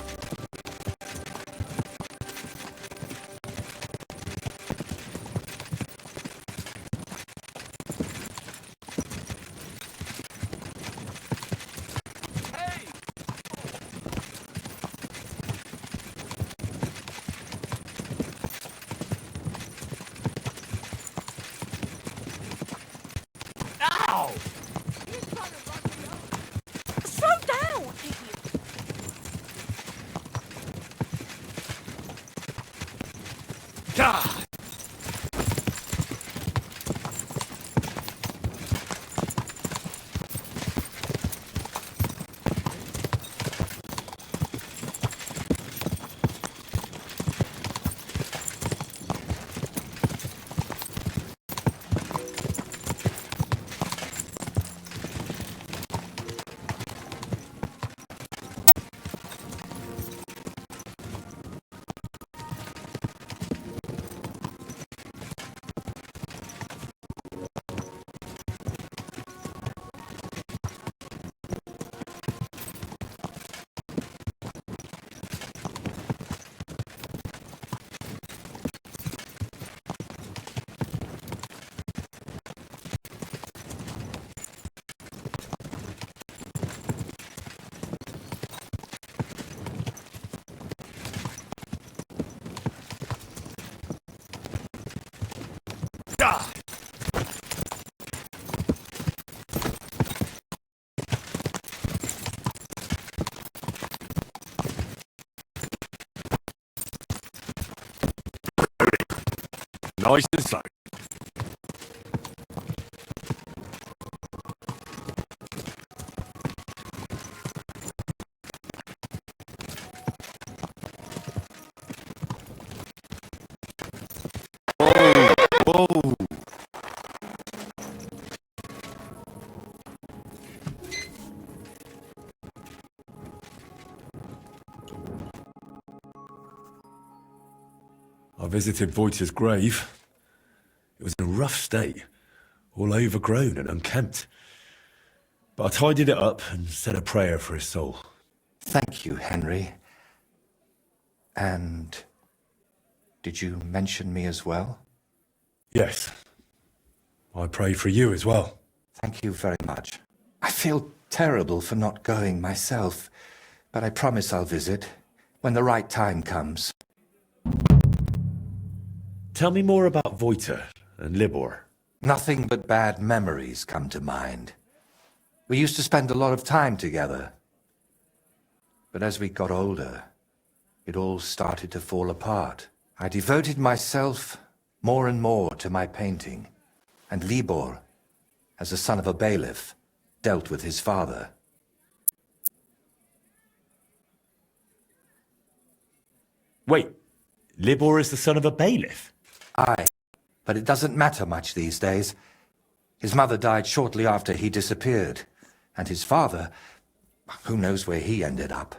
Slow down! God! Nice and slow. Whoa! I visited Voita's grave. It was in a rough state, all overgrown and unkempt. But I tidied it up and said a prayer for his soul. Thank you, Henry. And did you mention me as well? Yes. I prayed for you as well. Thank you very much. I feel terrible for not going myself, but I promise I'll visit when the right time comes. Tell me more about Voita and Libor. Nothing but bad memories come to mind. We used to spend a lot of time together. But as we got older, it all started to fall apart. I devoted myself more and more to my painting, and Libor, as the son of a bailiff, dealt with his father. Wait, Libor is the son of a bailiff? Aye, but it doesn't matter much these days. His mother died shortly after he disappeared, and his father, who knows where he ended up.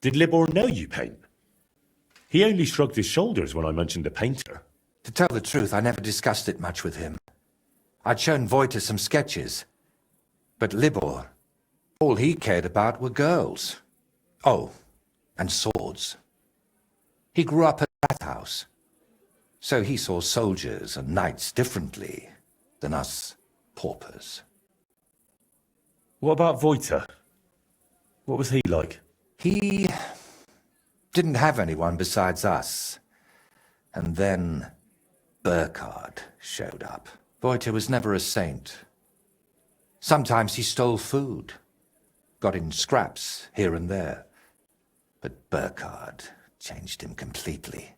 Did Libor know you paint? He only shrugged his shoulders when I mentioned a painter. To tell the truth, I never discussed it much with him. I'd shown Voita some sketches, but Libor, all he cared about were girls. Oh, and swords. He grew up at that house, so he saw soldiers and knights differently than us paupers. What about Voita? What was he like? He didn't have anyone besides us. And then Burkhard showed up. Voita was never a saint. Sometimes he stole food, got in scraps here and there. But Burkhard changed him completely.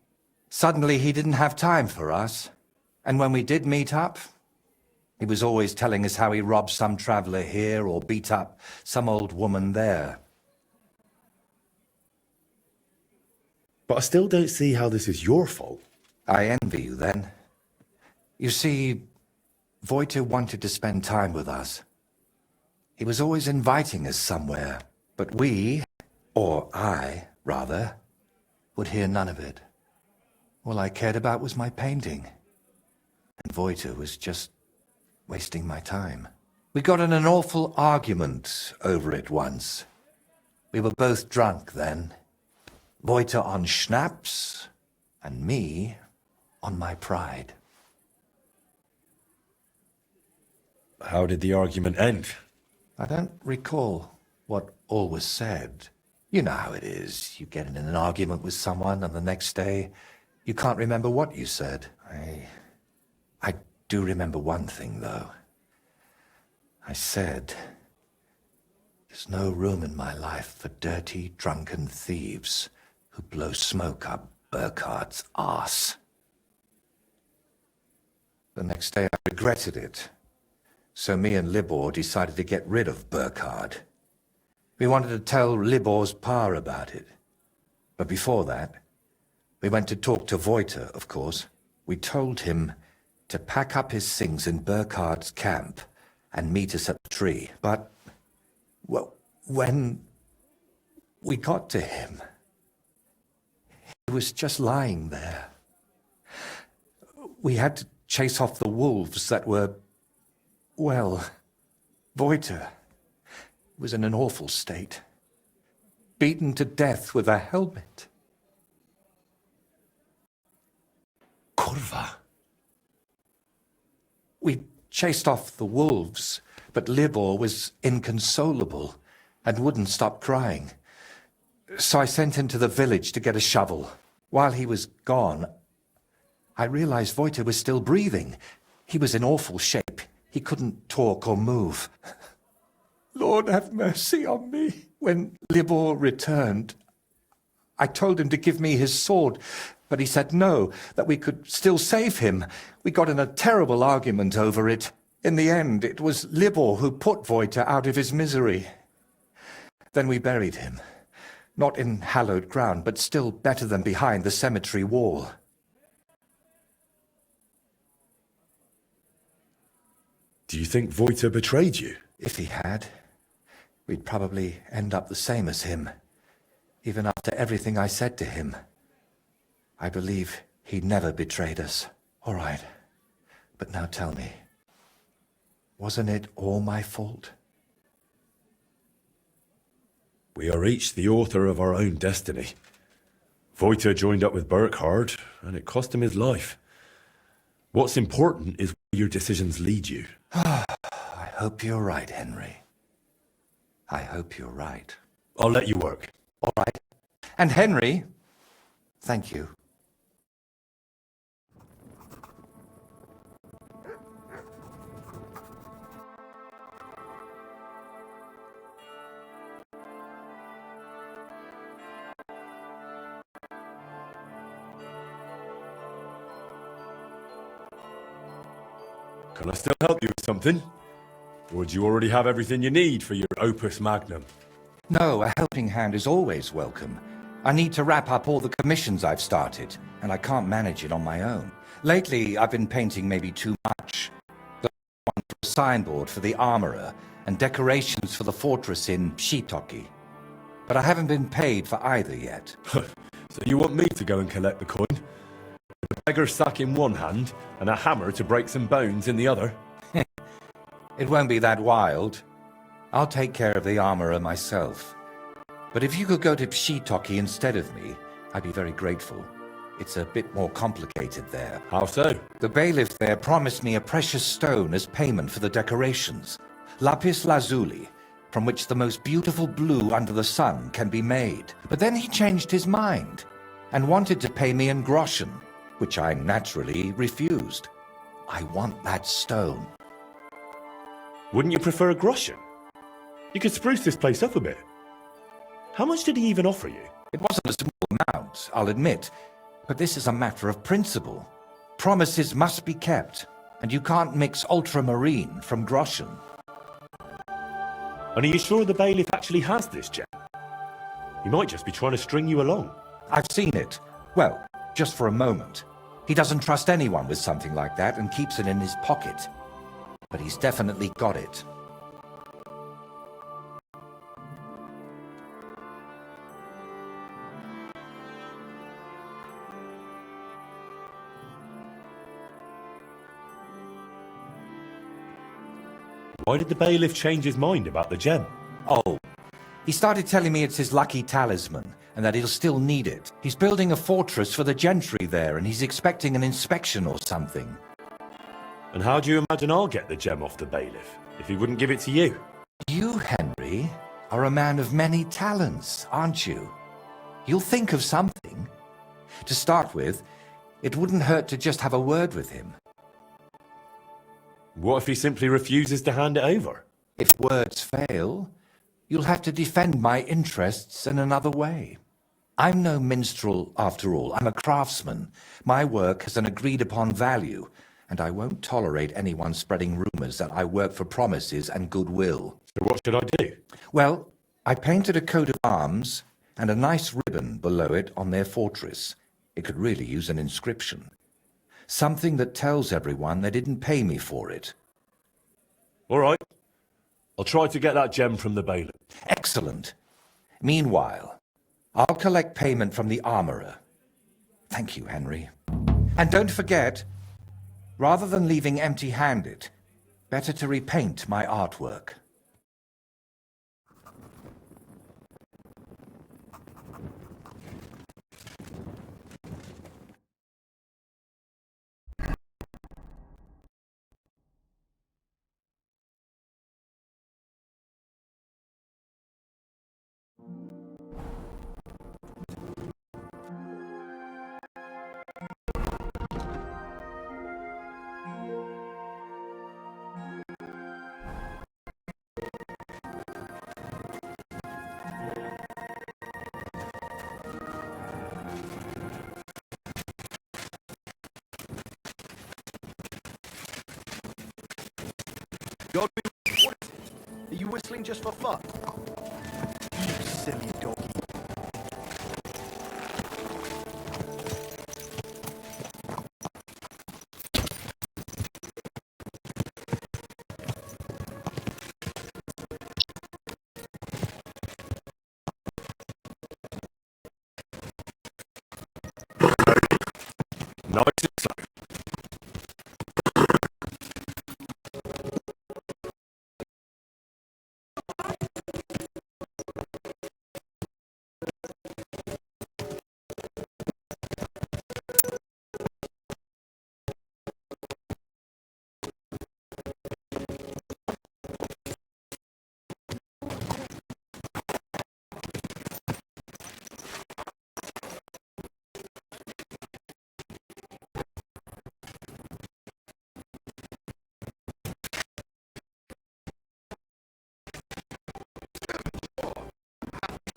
Suddenly he didn't have time for us. And when we did meet up, he was always telling us how he robbed some traveler here or beat up some old woman there. But I still don't see how this is your fault. I envy you then. You see, Voita wanted to spend time with us. He was always inviting us somewhere, but we, or I, rather, would hear none of it. All I cared about was my painting. And Voita was just wasting my time. We got in an awful argument over it once. We were both drunk then. Voita on schnapps, and me on my pride. How did the argument end? I don't recall what all was said. You know how it is. You get in an argument with someone, and the next day, you can't remember what you said. I do remember one thing, though. I said, there's no room in my life for dirty, drunken thieves who blow smoke up Burkhard's arse. The next day I regretted it, so me and Libor decided to get rid of Burkhard. We wanted to tell Libor's pa about it. But before that, we went to talk to Voita, of course. We told him to pack up his things in Burkhard's camp and meet us at the tree. But, well, when we got to him, he was just lying there. We had to chase off the wolves that were, well, Voita was in an awful state, beaten to death with a helmet. Kurva. We chased off the wolves, but Libor was inconsolable and wouldn't stop crying. So I sent him to the village to get a shovel. While he was gone, I realized Voita was still breathing. He was in awful shape. He couldn't talk or move. Lord have mercy on me. When Libor returned, I told him to give me his sword, but he said no, that we could still save him. We got in a terrible argument over it. In the end, it was Libor who put Wojta out of his misery. Then we buried him. Not in hallowed ground, but still better than behind the cemetery wall. Do you think Wojta betrayed you? If he had, we'd probably end up the same as him, even after everything I said to him. I believe he never betrayed us. All right, but now tell me, wasn't it all my fault? We are each the author of our own destiny. Wojta joined up with Burkhard, and it cost him his life. What's important is where your decisions lead you. I hope you're right, Henry. I hope you're right. I'll let you work. All right. And Henry, thank you. Can I still help you with something? Or do you already have everything you need for your opus magnum? No, a helping hand is always welcome. I need to wrap up all the commissions I've started, and I can't manage it on my own. Lately, I've been painting maybe too much. The one for a signboard for the armorer, and decorations for the fortress in Shitoki. But I haven't been paid for either yet. So you want me to go and collect the coin? With a beggar's sack in one hand, and a hammer to break some bones in the other? It won't be that wild. I'll take care of the armorer myself. But if you could go to Shitoki instead of me, I'd be very grateful. It's a bit more complicated there. How so? The bailiff there promised me a precious stone as payment for the decorations. Lapis lazuli, from which the most beautiful blue under the sun can be made. But then he changed his mind and wanted to pay me in groschen, which I naturally refused. I want that stone. Wouldn't you prefer a groschen? You could spruce this place up a bit. How much did he even offer you? It wasn't a small amount, I'll admit, but this is a matter of principle. Promises must be kept, and you can't mix ultramarine from groschen. And are you sure the bailiff actually has this gem? He might just be trying to string you along. I've seen it. Well, just for a moment. He doesn't trust anyone with something like that and keeps it in his pocket. But he's definitely got it. Why did the bailiff change his mind about the gem? Oh, he started telling me it's his lucky talisman and that he'll still need it. He's building a fortress for the gentry there and he's expecting an inspection or something. And how do you imagine I'll get the gem off the bailiff if he wouldn't give it to you? You, Henry, are a man of many talents, aren't you? You'll think of something. To start with, it wouldn't hurt to just have a word with him. What if he simply refuses to hand it over? If words fail, you'll have to defend my interests in another way. I'm no minstrel, after all. I'm a craftsman. My work has an agreed-upon value, and I won't tolerate anyone spreading rumors that I work for promises and goodwill. So what should I do? Well, I painted a coat of arms and a nice ribbon below it on their fortress. It could really use an inscription. Something that tells everyone they didn't pay me for it. All right. I'll try to get that gem from the bailiff. Excellent. Meanwhile, I'll collect payment from the armorer. Thank you, Henry. And don't forget, rather than leaving empty-handed, better to repaint my artwork. Are you whistling just for fun? You silly doggy. Nice and slow.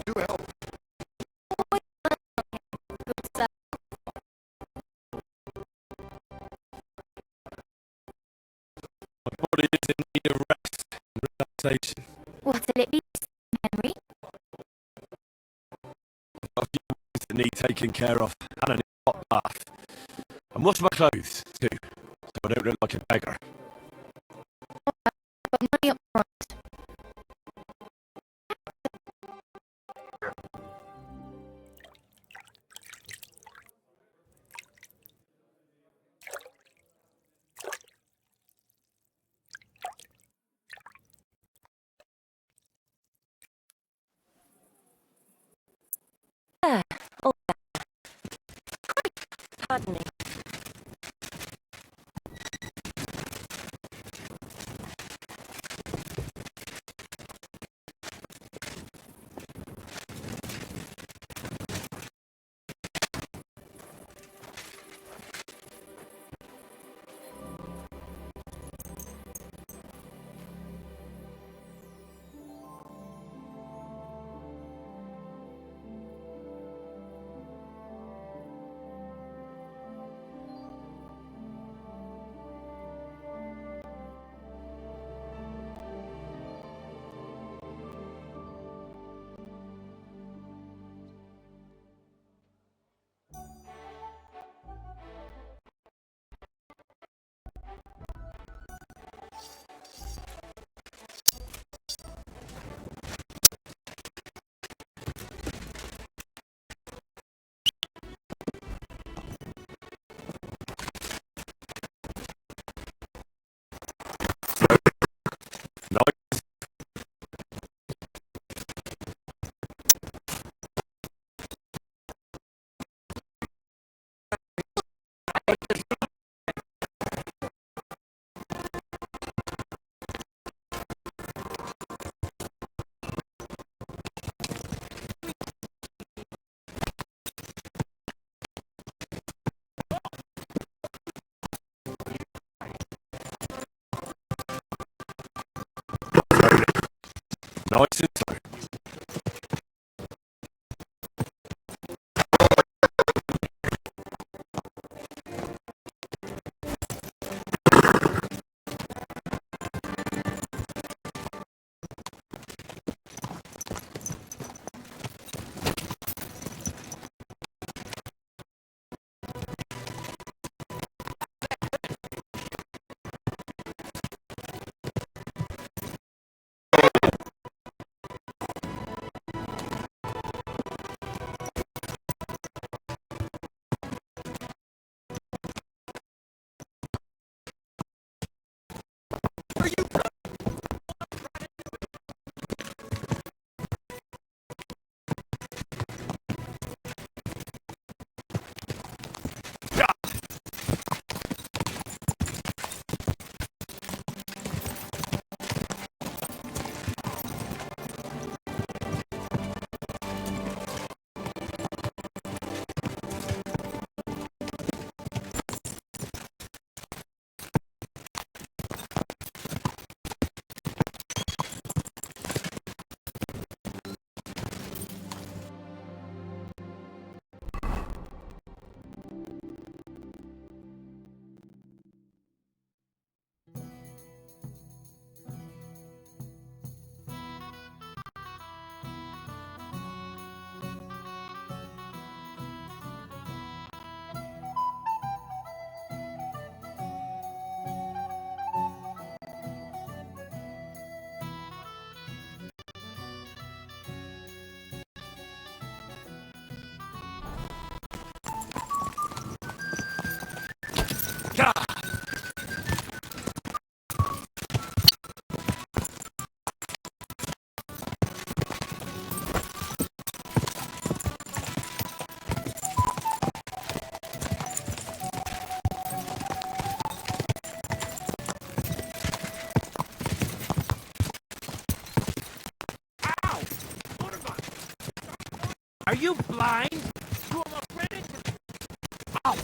Do help. My body is in need of rest and relaxation. What'll it be, Henry? I've got a few things that need taking care of, and I need a hot bath. And wash my clothes, too, so I don't look like a beggar. But money up front. There. Oh, pardon me. Nice. Nice and slow. Are you blind? You almost ran into me. Ow!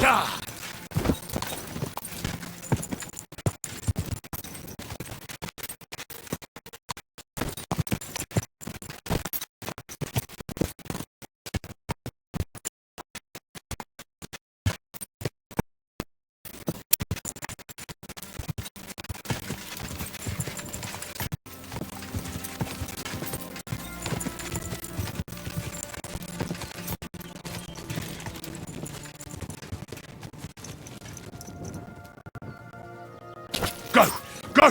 Ah! Go! Go!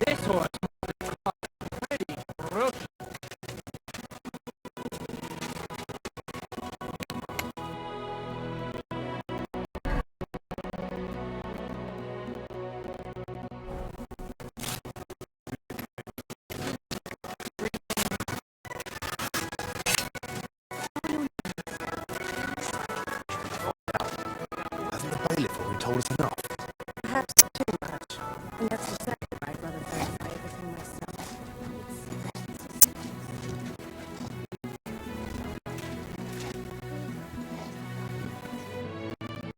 This horse pretty ferocious. Hasn't the bailiff already told us enough? Perhaps too much. And that's exactly why I'd rather verify everything myself.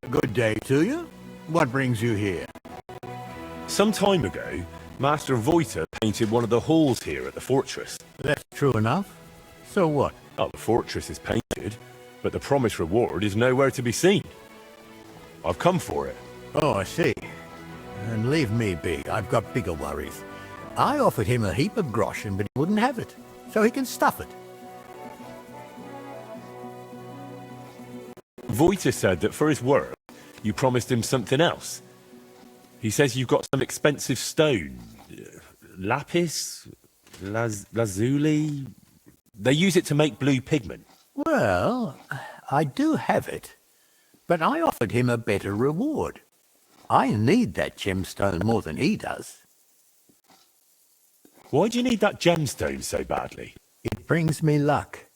Good day to you. What brings you here? Some time ago, Master Voiter painted one of the halls here at the fortress. That's true enough. So what? Oh, the fortress is painted, but the promised reward is nowhere to be seen. I've come for it. Oh, I see. And leave me be. I've got bigger worries. I offered him a heap of groschen, but he wouldn't have it. So he can stuff it. Voiter said that for his work, you promised him something else. He says you've got some expensive stone. Lapis? Lazuli? They use it to make blue pigment. Well, I do have it. But I offered him a better reward. I need that gemstone more than he does. Why do you need that gemstone so badly? It brings me luck.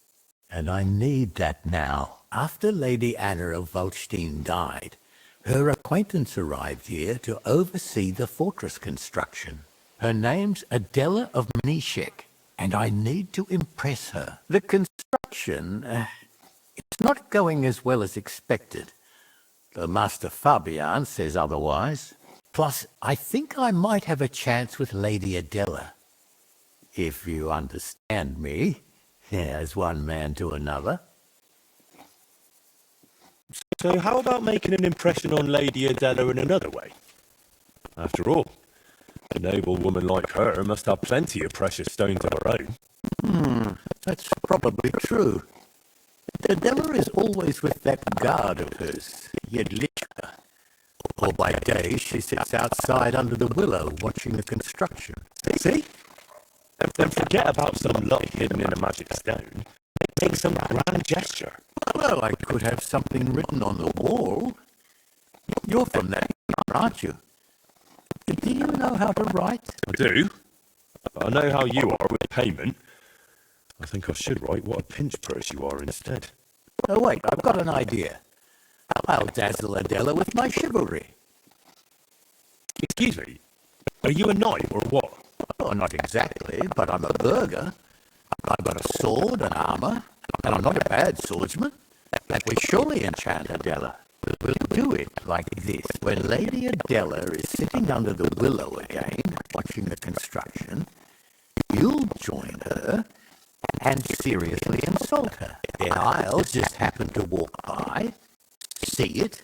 And I need that now. After Lady Anna of Waldstein died, her acquaintance arrived here to oversee the fortress construction. Her name's Adela of Mniszek, and I need to impress her. The construction, it's not going as well as expected. The Master Fabian says otherwise. Plus, I think I might have a chance with Lady Adela. If you understand me, as one man to another. So how about making an impression on Lady Adela in another way? After all, a noble woman like her must have plenty of precious stones of her own. That's probably true. Adela is always with that guard of hers, Jedlichka. Or by day she sits outside under the willow watching the construction. See? Then forget about some light hidden in a magic stone. Make some grand gesture. Well, I could have something written on the wall. You're from that, aren't you? Do you know how to write? I do. I know how you are with payment. I think I should write what a pinch purse you are instead. Oh, wait, I've got an idea. I'll dazzle Adela with my chivalry. Excuse me, are you a knight or what? Oh, not exactly, but I'm a burgher. I've got a sword and armor, and I'm not a bad swordsman. That will surely enchant Adela. We'll do it like this. When Lady Adela is sitting under the willow again, watching the construction, you'll join her and seriously insult her. Then I'll just happen to walk by, see it,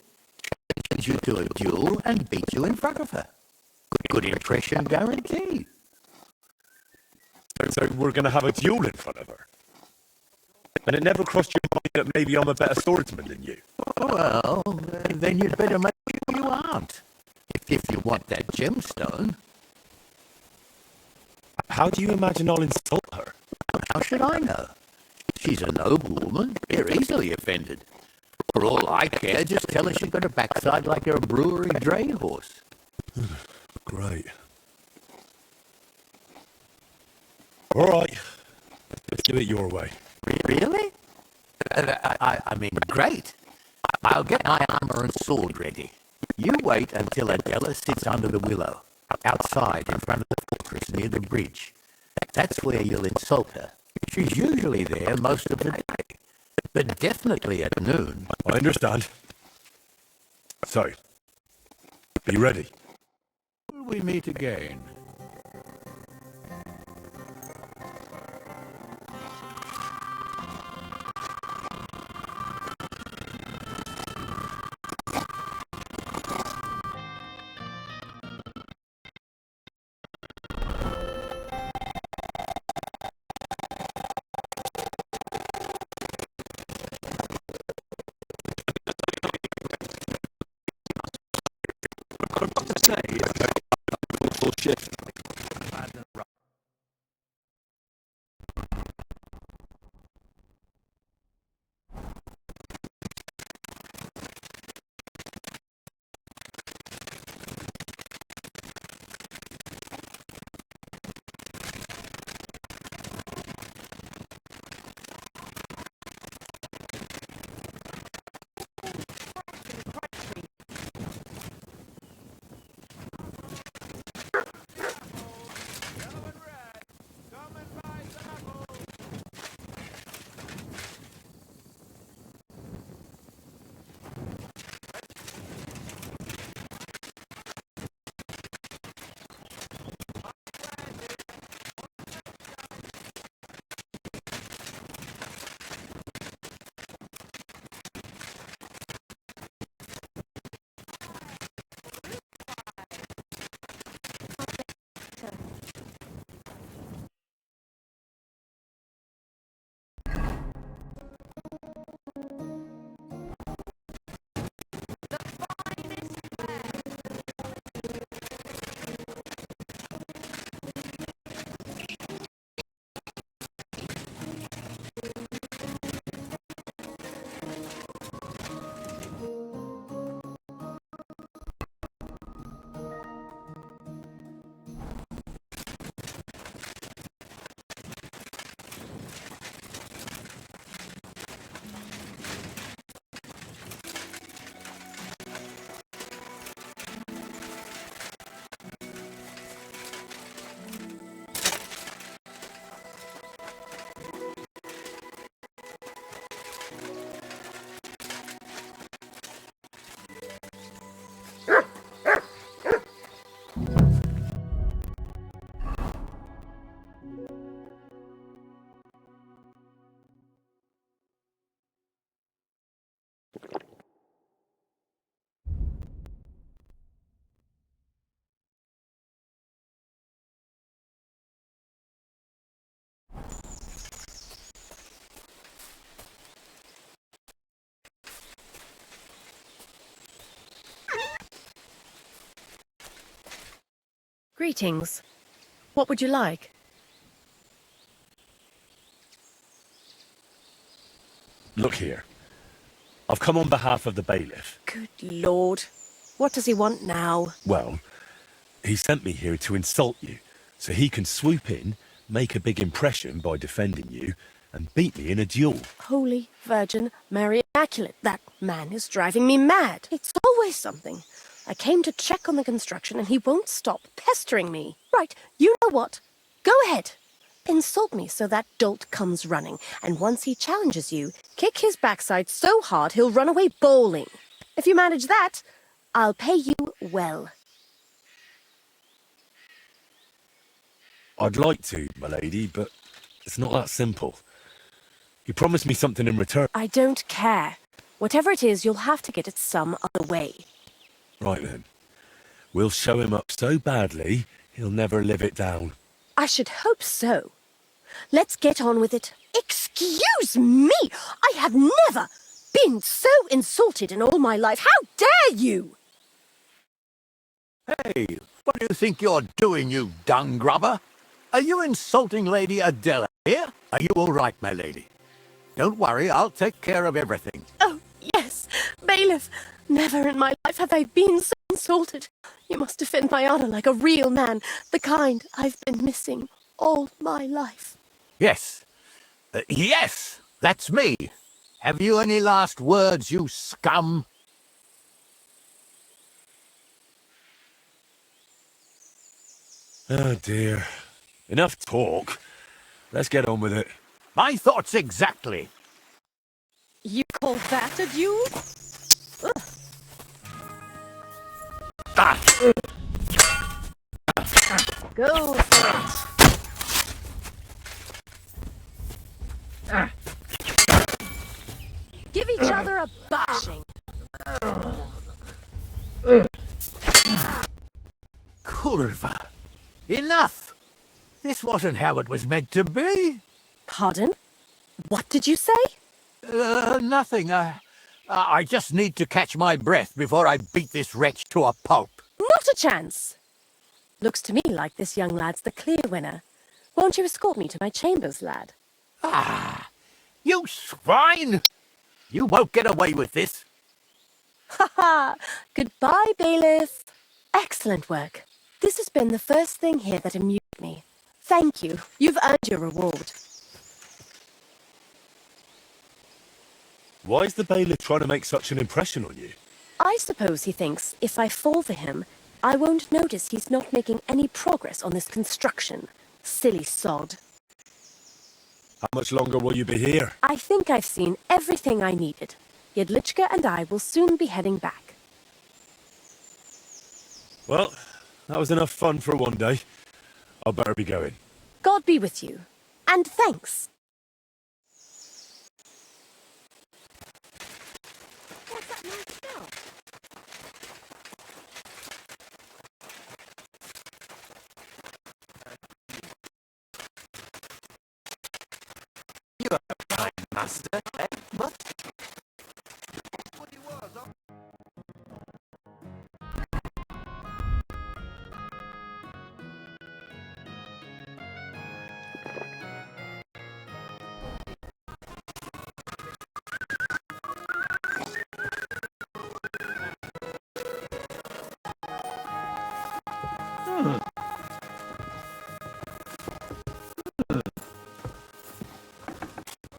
challenge you to a duel, and beat you in front of her. Good impression guaranteed. So we're going to have a duel in front of her? And it never crossed your mind that maybe I'm a better swordsman than you? Well, then you'd better make sure you aren't. If you want that gemstone. How do you imagine I'll insult her? How should I know? She's a noble woman. They're easily offended. For all I care, just tell her she's got a backside like a brewery dray horse. Great. All right. Let's do it your way. Really? I mean, great. I'll get my armor and sword ready. You wait until Adela sits under the willow, outside in front of the fortress near the bridge. That's where you'll insult her. She's usually there most of the day, but definitely at noon. I understand. So, be ready. Will we meet again? Greetings. What would you like? Look here. I've come on behalf of the bailiff. Good Lord. What does he want now? Well, he sent me here to insult you, so he can swoop in, make a big impression by defending you, and beat me in a duel. Holy Virgin Mary Immaculate, that man is driving me mad. It's always something. I came to check on the construction and he won't stop pestering me. Right, you know what? Go ahead. Insult me so that dolt comes running, and once he challenges you, kick his backside so hard he'll run away bowling. If you manage that, I'll pay you well. I'd like to, my lady, but it's not that simple. You promised me something in return. I don't care. Whatever it is, you'll have to get it some other way. Right then. We'll show him up so badly, he'll never live it down. I should hope so. Let's get on with it. Excuse me! I have never been so insulted in all my life. How dare you! Hey, what do you think you're doing, you dung grubber? Are you insulting Lady Adela here? Are you all right, my lady? Don't worry, I'll take care of everything. Oh, yes, bailiff. Never in my life have I been so insulted. You must defend my honor like a real man, the kind I've been missing all my life. Yes. Yes, that's me. Have you any last words, you scum? Oh dear. Enough talk. Let's get on with it. My thoughts exactly. You call that a duel? Go for it. Give each other a bashing. Curva. Enough. This wasn't how it was meant to be. Pardon? What did you say? Nothing. I just need to catch my breath before I beat this wretch to a pulp. Not a chance. Looks to me like this young lad's the clear winner. Won't you escort me to my chambers, lad? Ah, you swine! You won't get away with this. Ha ha! Goodbye, bailiff. Excellent work. This has been the first thing here that amused me. Thank you. You've earned your reward. Why is the bailiff trying to make such an impression on you? I suppose he thinks if I fall for him, I won't notice he's not making any progress on this construction. Silly sod. How much longer will you be here? I think I've seen everything I needed. Jedlichka and I will soon be heading back. Well, that was enough fun for one day. I'll better be going. God be with you. And thanks. What's that nice smell? You're a fine master, eh? What?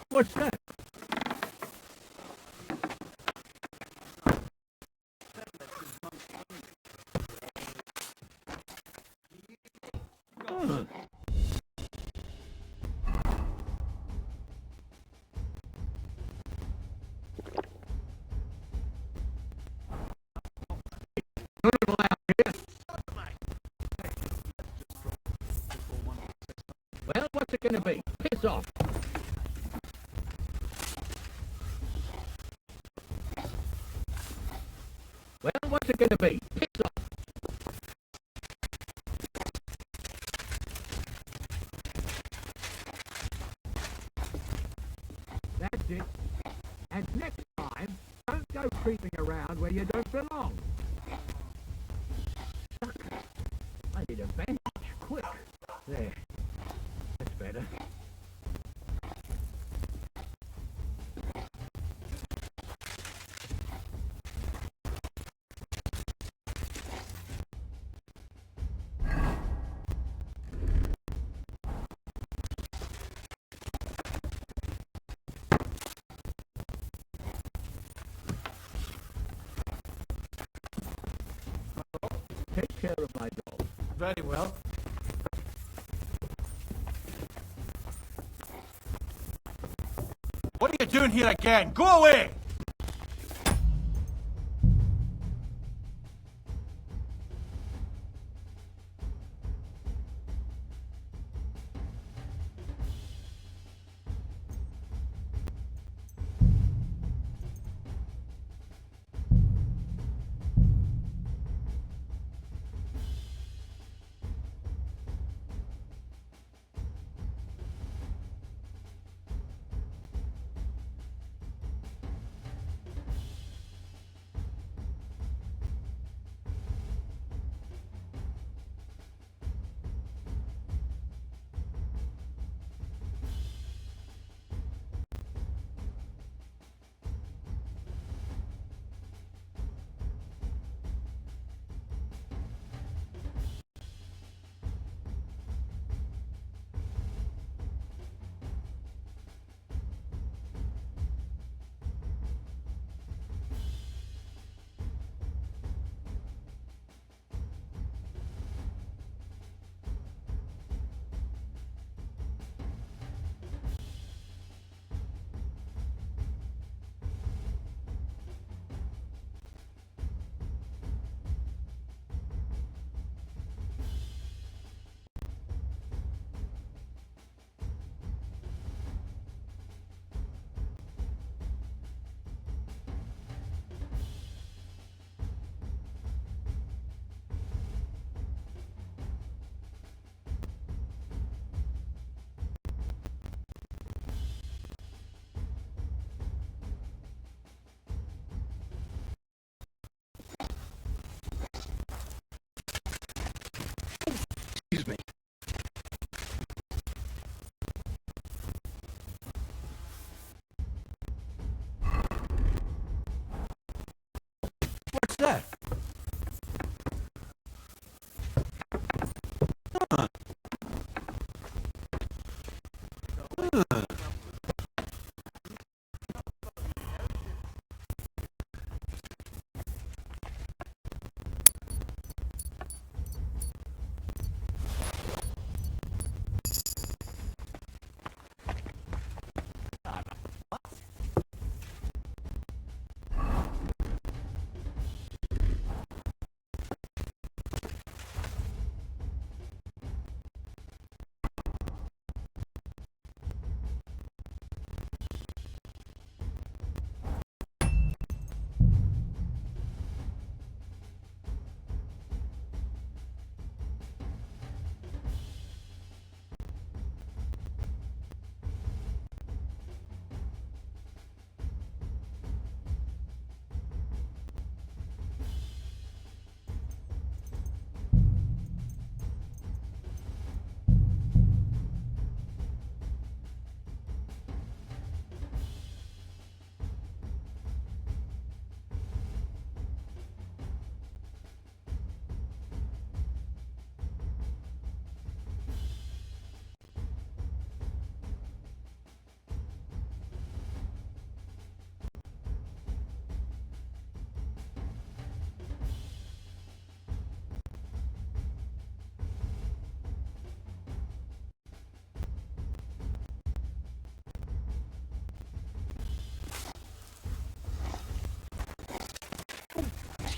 What's that? Well, what's it gonna be? Piss off. Well, what's it gonna be? Piss off. That's it. And next time, don't go creeping around where you don't belong. Sucker. I need a bench, quick. There. That's better. take care of my dog. Very well. What are you doing here again? Go away! Excuse me. What's that?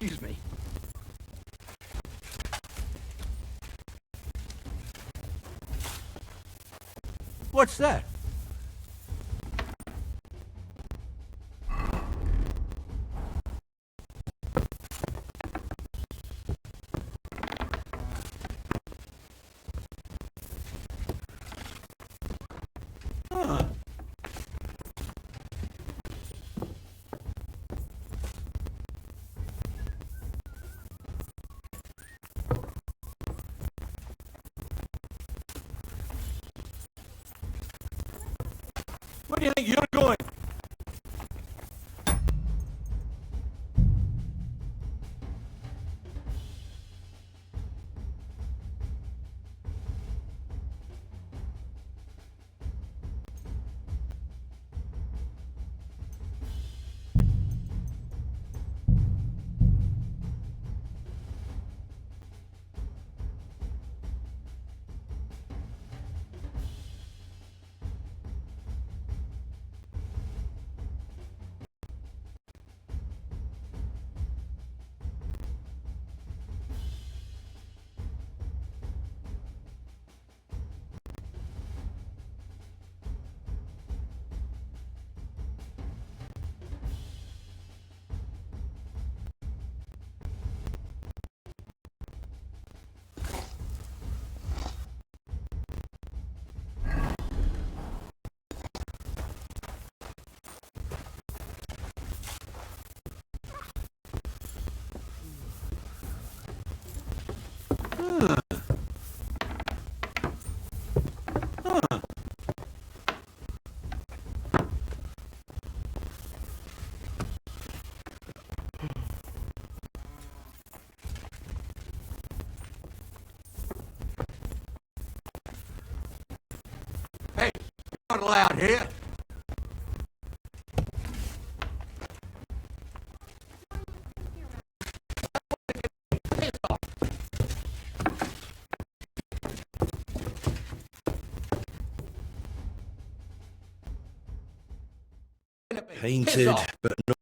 Excuse me. What's that? Where do you think you're going? Hey, you're not allowed here. Painted, but not.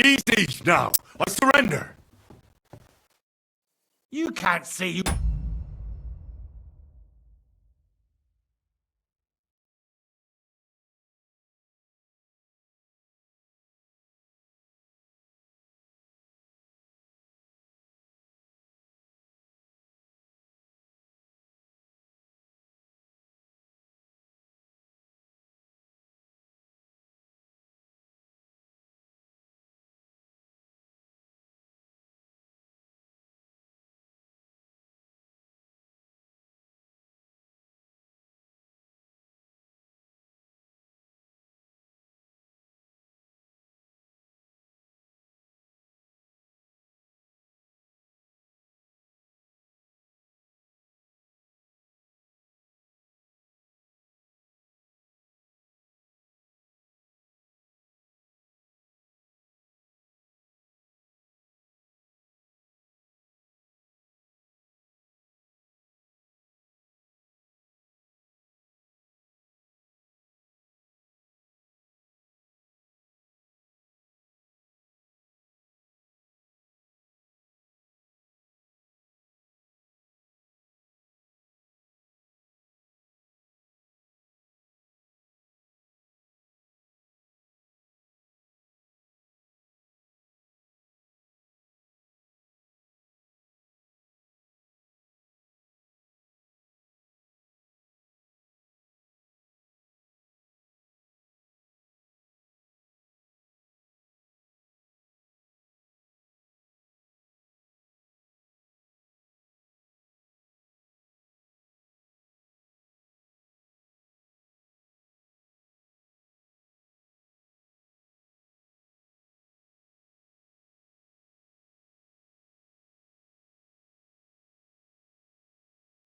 Easy now. I surrender. You can't say you...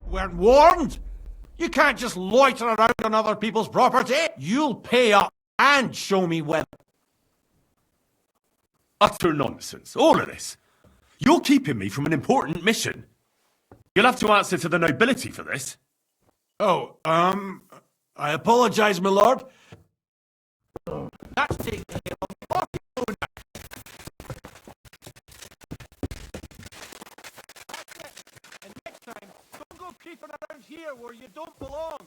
Weren't warned? You can't just loiter around on other people's property. You'll pay up and show me when. Utter nonsense. All of this. You're keeping me from an important mission. You'll have to answer to the nobility for this. Oh, I apologize, my lord. That's taking a lot of And next time, don't go creeping around here where you don't belong.